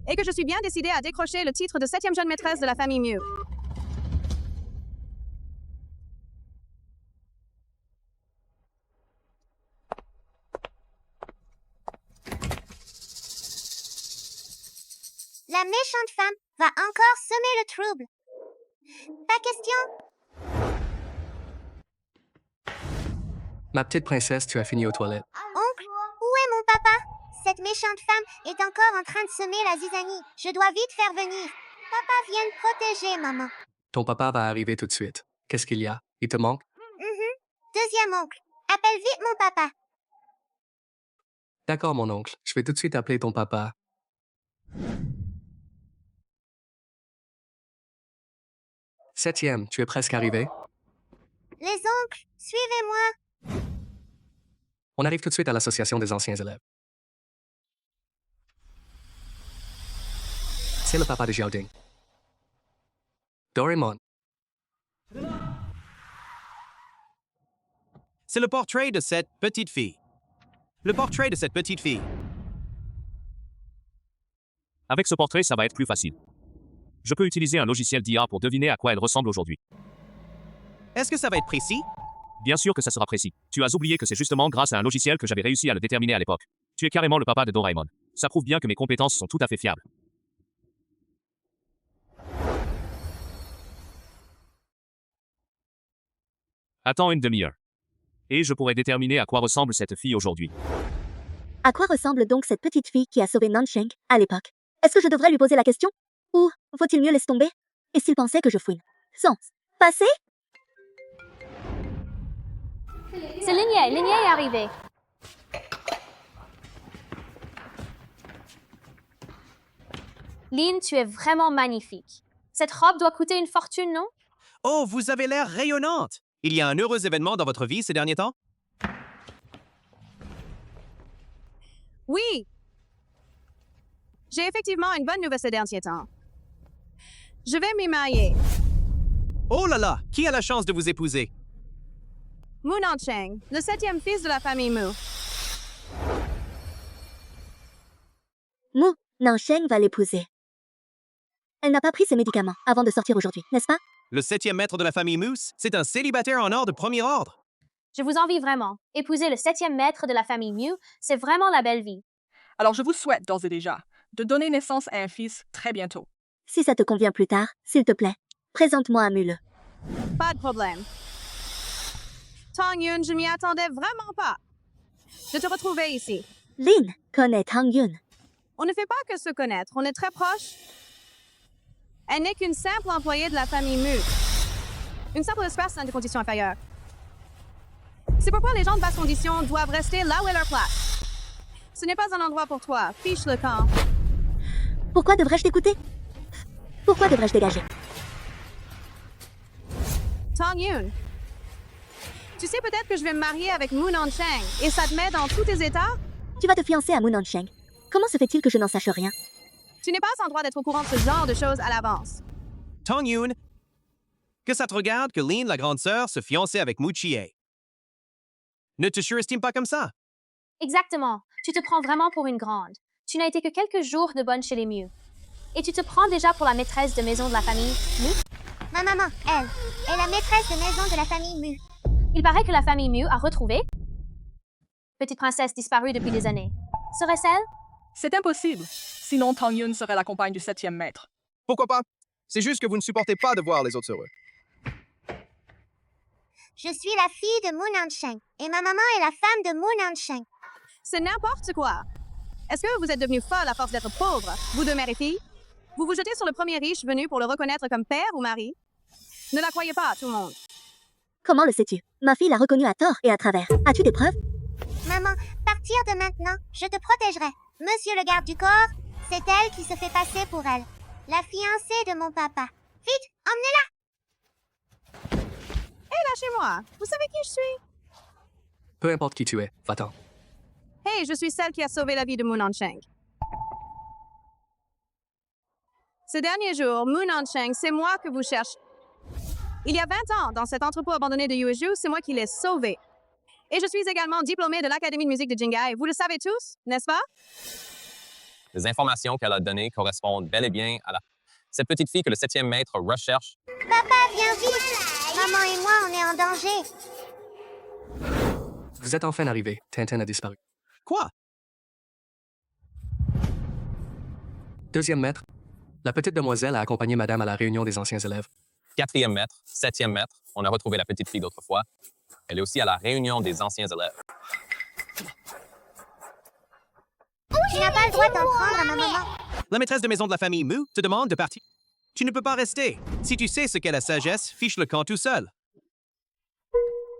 [SPEAKER 9] Et que je suis bien décidée à décrocher le titre de 7e jeune maîtresse de la famille Mew.
[SPEAKER 1] La méchante femme va encore semer le trouble. Pas question.
[SPEAKER 11] Ma petite princesse, tu as fini aux toilettes.
[SPEAKER 1] Oncle, où est mon papa? Cette méchante femme est encore en train de semer la zizanie. Je dois vite faire venir. Papa vient me protéger, maman.
[SPEAKER 11] Ton papa va arriver tout de suite. Qu'est-ce qu'il y a? Il te manque?
[SPEAKER 1] Deuxième oncle. Appelle vite mon papa.
[SPEAKER 11] D'accord, mon oncle. Je vais tout de suite appeler ton papa. Septième, tu es presque arrivé?
[SPEAKER 1] Les oncles, suivez-moi.
[SPEAKER 11] On arrive tout de suite à l'association des anciens élèves. C'est le papa de Xiaoding. Doraemon.
[SPEAKER 6] C'est le portrait de cette petite fille. Le portrait de cette petite fille.
[SPEAKER 5] Avec ce portrait, ça va être plus facile. Je peux utiliser un logiciel d'IA pour deviner à quoi elle ressemble aujourd'hui.
[SPEAKER 6] Est-ce que ça va être précis?
[SPEAKER 5] Bien sûr que ça sera précis. Tu as oublié que c'est justement grâce à un logiciel que j'avais réussi à le déterminer à l'époque. Tu es carrément le papa de Doraemon. Ça prouve bien que mes compétences sont tout à fait fiables. Attends une demi-heure. Et je pourrais déterminer à quoi ressemble cette fille aujourd'hui.
[SPEAKER 4] À quoi ressemble donc cette petite fille qui a sauvé Nansheng à l'époque? Est-ce que je devrais lui poser la question? Ou faut-il mieux laisser tomber? Et s'il pensait que je fouine? Sans passer?
[SPEAKER 12] C'est Ligné est arrivé. Lynn, tu es vraiment magnifique. Cette robe doit coûter une fortune, non?
[SPEAKER 6] Oh, vous avez l'air rayonnante! Il y a un heureux événement dans votre vie ces derniers temps?
[SPEAKER 9] Oui! J'ai effectivement une bonne nouvelle ces derniers temps. Je vais m'y marier.
[SPEAKER 6] Oh là là! Qui a la chance de vous épouser?
[SPEAKER 9] Mu Nansheng, le 7e fils de la famille Mu.
[SPEAKER 4] Mu Nansheng va l'épouser. Elle n'a pas pris ses médicaments avant de sortir aujourd'hui, n'est-ce pas?
[SPEAKER 6] Le 7e maître de la famille Moose, c'est un célibataire en or de premier ordre.
[SPEAKER 12] Je vous envie vraiment. Épouser le 7e maître de la famille Mew, c'est vraiment la belle vie.
[SPEAKER 14] Alors je vous souhaite d'ores et déjà de donner naissance à un fils très bientôt.
[SPEAKER 4] Si ça te convient plus tard, s'il te plaît, présente-moi à Mule.
[SPEAKER 9] Pas de problème. Tong Yun, je m'y attendais vraiment pas. De te retrouver ici.
[SPEAKER 4] Lynn connaît Tang Yun.
[SPEAKER 9] On ne fait pas que se connaître, on est très proches. Elle n'est qu'une simple employée de la famille Mu. Une simple espèce de conditions inférieures. C'est pourquoi les gens de basse condition doivent rester là où est leur place. Ce n'est pas un endroit pour toi. Fiche le camp.
[SPEAKER 4] Pourquoi devrais-je t'écouter? Pourquoi devrais-je dégager?
[SPEAKER 9] Tong Yun. Tu sais peut-être que je vais me marier avec Moon Cheng et ça te met dans tous tes états?
[SPEAKER 4] Tu vas te fiancer à Moon Cheng. Comment se fait-il que je n'en sache rien?
[SPEAKER 9] Tu n'es pas en droit d'être au courant de ce genre de choses à l'avance.
[SPEAKER 6] Tong Yun, que ça te regarde que Lin, la grande sœur, se fiançait avec Mu Chie. Ne te surestime pas comme ça.
[SPEAKER 18] Exactement. Tu te prends vraiment pour une grande. Tu n'as été que quelques jours de bonne chez les Mew. Et tu te prends déjà pour la maîtresse de maison de la famille Mew?
[SPEAKER 1] Ma maman, elle, est la maîtresse de maison de la famille Mu.
[SPEAKER 18] Il paraît que la famille Mew a retrouvé petite princesse disparue depuis des années. Serait-ce elle?
[SPEAKER 14] C'est impossible. Sinon, Tong Yun serait la compagne du 7e maître.
[SPEAKER 16] Pourquoi pas? C'est juste que vous ne supportez pas de voir les autres heureux.
[SPEAKER 1] Je suis la fille de Moon Cheng et ma maman est la femme de Moon Cheng.
[SPEAKER 9] C'est n'importe quoi. Est-ce que vous êtes devenus folles à force d'être pauvres, vous deux mères et filles? Vous vous jetez sur le premier riche venu pour le reconnaître comme père ou mari? Ne la croyez pas, tout le monde.
[SPEAKER 4] Comment le sais-tu? Ma fille l'a reconnue à tort et à travers. As-tu des preuves?
[SPEAKER 1] Maman, partir de maintenant, je te protégerai. Monsieur le garde du corps, c'est elle qui se fait passer pour elle. La fiancée de mon papa. Vite, emmenez-la!
[SPEAKER 9] Hé, lâchez-moi! Vous savez qui je suis?
[SPEAKER 11] Peu importe qui tu es, va-t'en.
[SPEAKER 9] Hey, je suis celle qui a sauvé la vie de Moon Cheng. Ces derniers jours, Moon Cheng, c'est moi que vous cherchez. Il y a 20 ans, dans cet entrepôt abandonné de Yuezhou, c'est moi qui l'ai sauvé. Et je suis également diplômée de l'Académie de musique de Jingai. Vous le savez tous, n'est-ce pas?
[SPEAKER 8] Les informations qu'elle a données correspondent bel et bien à cette petite fille que le 7e maître recherche.
[SPEAKER 1] Papa, viens vite! Maman et moi, on est en danger.
[SPEAKER 11] Vous êtes enfin arrivé. Tintin a disparu.
[SPEAKER 6] Quoi?
[SPEAKER 11] 2e maître. La petite demoiselle a accompagné madame à la réunion des anciens élèves.
[SPEAKER 8] 4e maître, 7e maître, on a retrouvé la petite fille d'autrefois. Elle est aussi à la réunion des anciens élèves.
[SPEAKER 1] Tu n'as pas le droit d'en prendre à ma maman.
[SPEAKER 6] La maîtresse de maison de la famille Mu te demande de partir. Tu ne peux pas rester. Si tu sais ce qu'est la sagesse, fiche le camp tout seul.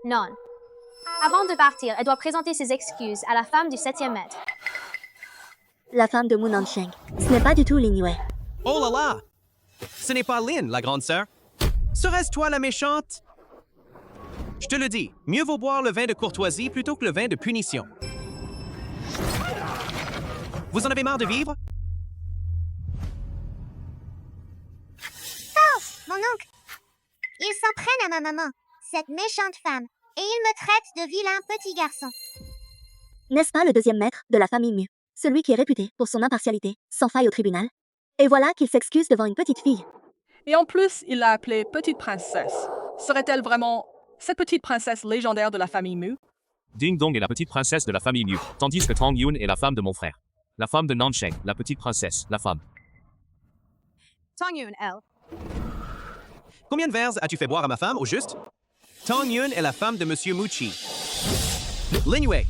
[SPEAKER 18] Non. Avant de partir, elle doit présenter ses excuses à la femme du 7e maître.
[SPEAKER 4] La femme de Moon Cheng. Ce n'est pas du tout Lin Yue.
[SPEAKER 6] Oh là là! Ce n'est pas Lin, la grande sœur. Serait-ce toi la méchante? Je te le dis, mieux vaut boire le vin de courtoisie plutôt que le vin de punition. Vous en avez marre de vivre?
[SPEAKER 1] Oh, mon oncle! Ils s'en prennent à ma maman, cette méchante femme, et ils me traitent de vilain petit garçon.
[SPEAKER 4] N'est-ce pas le 2e maître de la famille Mu? Celui qui est réputé pour son impartialité, sans faille au tribunal? Et voilà qu'il s'excuse devant une petite fille.
[SPEAKER 14] Et en plus, il l'a appelée petite princesse. Serait-elle vraiment cette petite princesse légendaire de la famille Mu?
[SPEAKER 5] Ding Dong est la petite princesse de la famille Mew, tandis que Tong Yun est la femme de mon frère. La femme de Nansheng, la petite princesse, la femme.
[SPEAKER 9] Tong Yun, elle.
[SPEAKER 6] Combien de verres as-tu fait boire à ma femme, au juste? Tong Yun est la femme de Monsieur Muchi. Lin Yue.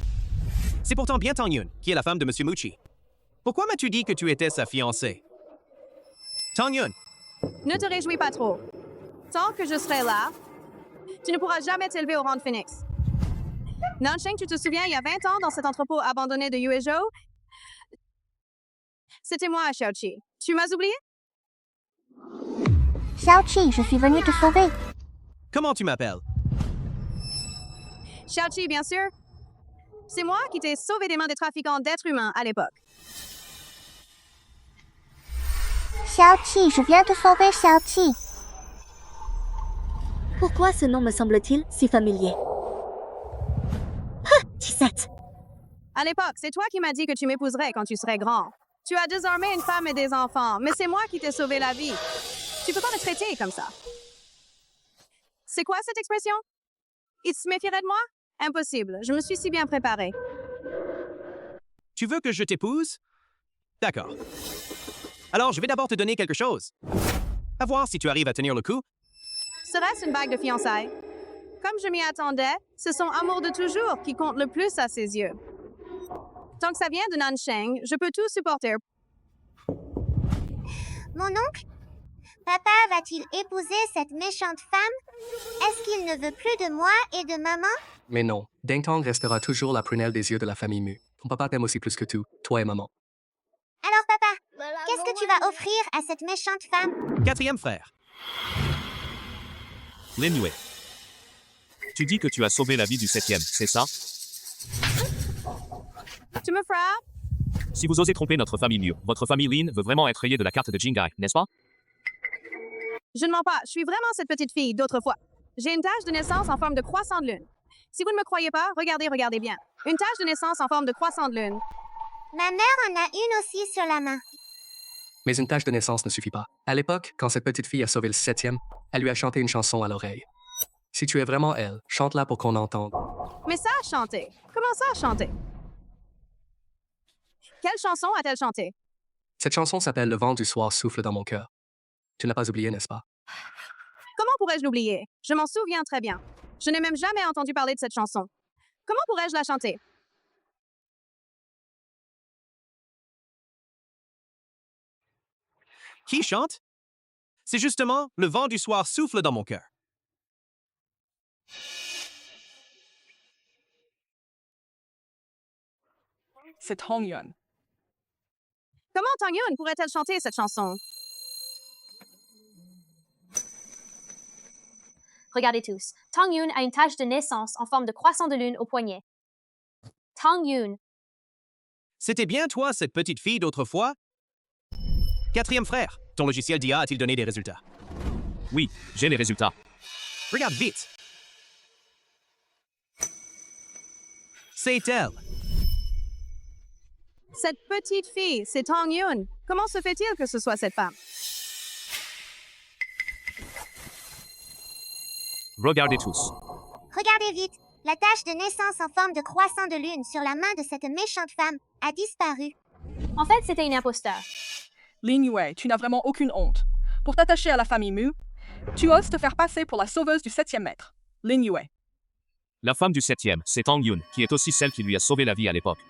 [SPEAKER 6] C'est pourtant bien Tong Yun qui est la femme de Monsieur Muchi. Pourquoi m'as-tu dit que tu étais sa fiancée? Tong Yun.
[SPEAKER 9] Ne te réjouis pas trop. Tant que je serai là, tu ne pourras jamais t'élever au rang de phénix. Nansheng, tu te souviens, il y a 20 ans, dans cet entrepôt abandonné de Yuezhou? C'était moi, Xiaoqi. Tu m'as oublié?
[SPEAKER 1] Xiaoqi, je suis venue te sauver.
[SPEAKER 6] Comment tu m'appelles?
[SPEAKER 9] Xiaoqi, bien sûr. C'est moi qui t'ai sauvé des mains des trafiquants d'êtres humains à l'époque.
[SPEAKER 1] Xiaoqi, je viens te sauver, Xiaoqi.
[SPEAKER 4] Pourquoi ce nom me semble-t-il si familier? 17.
[SPEAKER 9] À l'époque, c'est toi qui m'as dit que tu m'épouserais quand tu serais grand. Tu as désormais une femme et des enfants, mais c'est moi qui t'ai sauvé la vie. Tu peux pas me traiter comme ça. C'est quoi cette expression? Il se méfierait de moi? Impossible, je me suis si bien préparée.
[SPEAKER 6] Tu veux que je t'épouse? D'accord. Alors, je vais d'abord te donner quelque chose. À voir si tu arrives à tenir le coup.
[SPEAKER 9] Serait-ce une bague de fiançailles? Comme je m'y attendais, c'est son amour de toujours qui compte le plus à ses yeux. Tant que ça vient de Nansheng, je peux tout supporter.
[SPEAKER 1] Mon oncle? Papa va-t-il épouser cette méchante femme? Est-ce qu'il ne veut plus de moi et de maman?
[SPEAKER 11] Mais non, Ding Tong restera toujours la prunelle des yeux de la famille Mu. Ton papa t'aime aussi plus que tout, toi et maman.
[SPEAKER 1] Alors papa, qu'est-ce que tu vas offrir à cette méchante femme?
[SPEAKER 6] 4e frère.
[SPEAKER 5] Lin Yue. Tu dis que tu as sauvé la vie du 7e, c'est ça?
[SPEAKER 9] Tu me frappes?
[SPEAKER 5] Si vous osez tromper notre famille Mew, votre famille Lin veut vraiment être rayée de la carte de Jingai, n'est-ce pas?
[SPEAKER 9] Je ne mens pas, je suis vraiment cette petite fille d'autrefois. J'ai une tache de naissance en forme de croissant de lune. Si vous ne me croyez pas, regardez bien. Une tache de naissance en forme de croissant de lune.
[SPEAKER 1] Ma mère en a une aussi sur la main.
[SPEAKER 11] Mais une tache de naissance ne suffit pas. À l'époque, quand cette petite fille a sauvé le 7e, elle lui a chanté une chanson à l'oreille. Si tu es vraiment elle, chante-la pour qu'on entende.
[SPEAKER 9] Mais ça a chanté. Comment ça a chanté? Quelle chanson a-t-elle chanté?
[SPEAKER 11] Cette chanson s'appelle Le vent du soir souffle dans mon cœur. Tu n'as pas oublié, n'est-ce pas?
[SPEAKER 9] Comment pourrais-je l'oublier? Je m'en souviens très bien. Je n'ai même jamais entendu parler de cette chanson. Comment pourrais-je la chanter?
[SPEAKER 6] Qui chante? C'est justement le vent du soir souffle dans mon cœur.
[SPEAKER 14] C'est Tong Yun.
[SPEAKER 9] Comment Tong Yun pourrait-elle chanter cette chanson?
[SPEAKER 18] Regardez tous. Tong Yun a une tache de naissance en forme de croissant de lune au poignet. Tong Yun.
[SPEAKER 6] C'était bien toi, cette petite fille d'autrefois? 4e frère, ton logiciel d'IA a-t-il donné des résultats?
[SPEAKER 5] Oui, j'ai les résultats.
[SPEAKER 6] Regarde vite. C'est elle.
[SPEAKER 9] Cette petite fille, c'est Tong Yun. Comment se fait-il que ce soit cette femme?
[SPEAKER 5] Regardez tous.
[SPEAKER 1] Regardez vite. La tache de naissance en forme de croissant de lune sur la main de cette méchante femme a disparu.
[SPEAKER 18] En fait, c'était une imposteur.
[SPEAKER 14] Lin Yue, tu n'as vraiment aucune honte. Pour t'attacher à la famille Mu, tu oses te faire passer pour la sauveuse du 7e maître. Lin Yue.
[SPEAKER 5] La femme du 7e, c'est Tong Yun, qui est aussi celle qui lui a sauvé la vie à l'époque.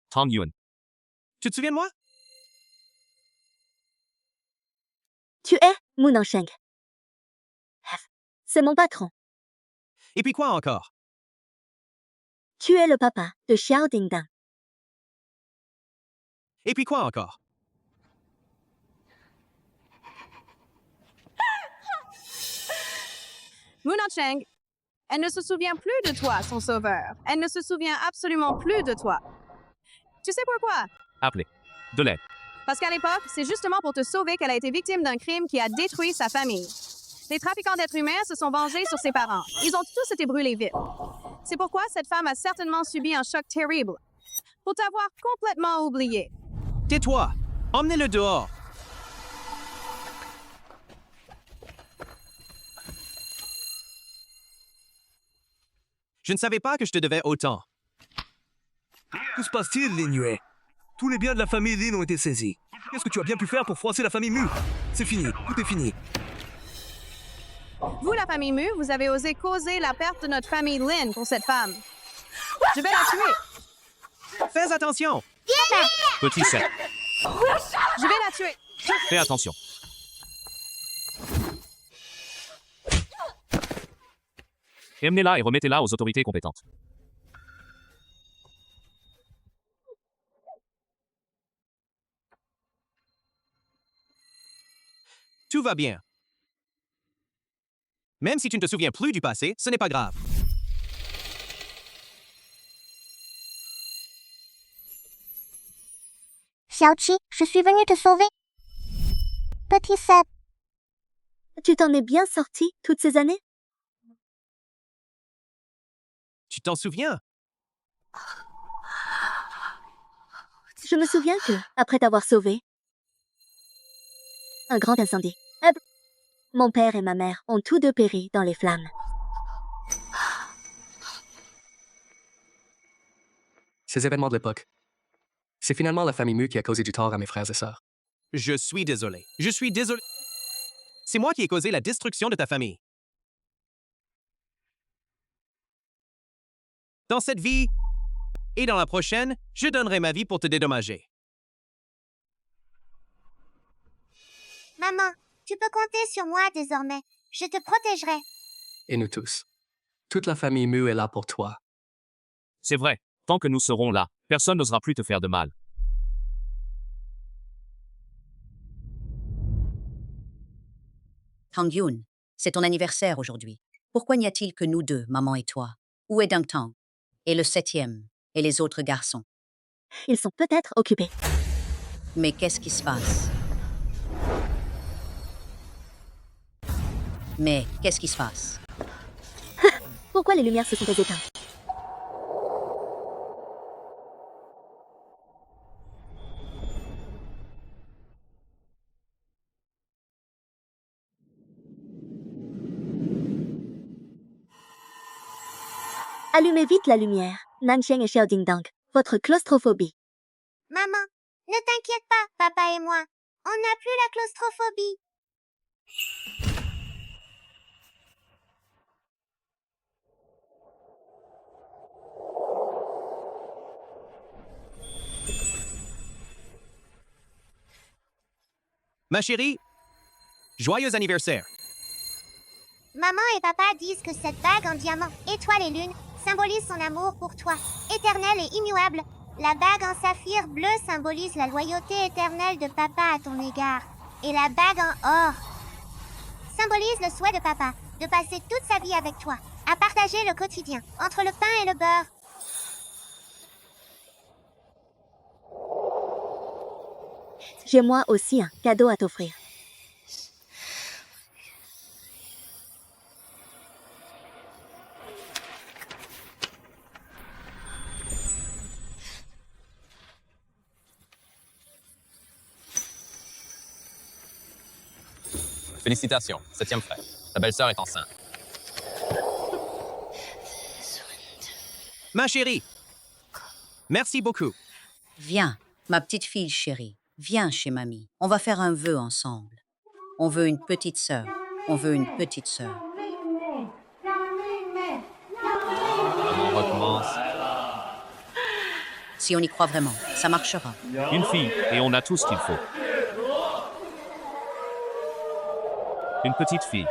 [SPEAKER 5] Tong Yun.
[SPEAKER 6] Tu te souviens de moi?
[SPEAKER 4] Tu es Mu Nansheng. C'est mon patron.
[SPEAKER 6] Et puis quoi encore?
[SPEAKER 4] Tu es le papa de Xiao Dingdang.
[SPEAKER 6] Et puis quoi encore?
[SPEAKER 9] Mu Nansheng, elle ne se souvient plus de toi, son sauveur. Elle ne se souvient absolument plus de toi. Tu sais pourquoi?
[SPEAKER 5] Appelez. De l'aide.
[SPEAKER 9] Parce qu'à l'époque, c'est justement pour te sauver qu'elle a été victime d'un crime qui a détruit sa famille. Les trafiquants d'êtres humains se sont vengés sur ses parents. Ils ont tous été brûlés vifs. C'est pourquoi cette femme a certainement subi un choc terrible. Pour t'avoir complètement oublié.
[SPEAKER 6] Tais-toi! Emmenez-le dehors! Je ne savais pas que je te devais autant.
[SPEAKER 19] Que se passe-t-il, Lin Yue? Tous les biens de la famille Lin ont été saisis. Qu'est-ce que tu as bien pu faire pour froisser la famille Mu? C'est fini, tout est fini.
[SPEAKER 9] Vous, la famille Mu, vous avez osé causer la perte de notre famille Lin pour cette femme. Je vais la tuer.
[SPEAKER 6] Fais attention!
[SPEAKER 5] Petit 7.
[SPEAKER 9] Je vais la tuer.
[SPEAKER 5] Fais attention. Emmenez-la et remettez-la aux autorités compétentes.
[SPEAKER 6] Tout va bien. Même si tu ne te souviens plus du passé, ce n'est pas grave.
[SPEAKER 1] Xiaoqi, je suis venue te sauver. Petit Seb.
[SPEAKER 4] Tu t'en es bien sorti toutes ces années?
[SPEAKER 6] Tu t'en souviens?
[SPEAKER 4] Je me souviens que, après t'avoir sauvé, un grand incendie. Mon père et ma mère ont tous deux péri dans les flammes.
[SPEAKER 11] Ces événements de l'époque. C'est finalement la famille Mu qui a causé du tort à mes frères et sœurs.
[SPEAKER 6] Je suis désolé. Je suis désolé. C'est moi qui ai causé la destruction de ta famille. Dans cette vie et dans la prochaine, je donnerai ma vie pour te dédommager.
[SPEAKER 1] Maman, tu peux compter sur moi désormais. Je te protégerai.
[SPEAKER 11] Et nous tous. Toute la famille Mu est là pour toi.
[SPEAKER 5] C'est vrai. Tant que nous serons là, personne n'osera plus te faire de mal.
[SPEAKER 2] Tong Yun, C'est ton anniversaire aujourd'hui. Pourquoi n'y a-t-il que nous deux, maman et toi? Où est Dunk Tang? Et le 7e? Et les autres garçons?
[SPEAKER 4] Ils sont peut-être occupés.
[SPEAKER 2] Mais qu'est-ce qui se passe? Mais qu'est-ce qui se passe?
[SPEAKER 4] Pourquoi les lumières se sont éteintes? Allumez vite la lumière, Nanxiang et Xiao Dingdang. Votre claustrophobie.
[SPEAKER 1] Maman, ne t'inquiète pas, papa et moi. On n'a plus la claustrophobie.
[SPEAKER 6] Ma chérie, joyeux anniversaire.
[SPEAKER 1] Maman et papa disent que cette bague en diamant, étoile et lune, symbolise son amour pour toi, éternel et immuable. La bague en saphir bleu symbolise la loyauté éternelle de papa à ton égard. Et la bague en or symbolise le souhait de papa de passer toute sa vie avec toi, à partager le quotidien, entre le pain et le beurre.
[SPEAKER 4] J'ai moi aussi un cadeau à t'offrir.
[SPEAKER 8] Félicitations, 7e frère. Ta belle-sœur est enceinte.
[SPEAKER 6] Ma chérie, merci beaucoup.
[SPEAKER 2] Viens, ma petite fille chérie, viens chez mamie. On va faire un vœu ensemble. On veut une petite sœur. On veut une petite sœur.
[SPEAKER 8] On recommence.
[SPEAKER 2] Si on y croit vraiment, ça marchera.
[SPEAKER 5] Une fille, et on a tout ce qu'il faut. Une petite fille.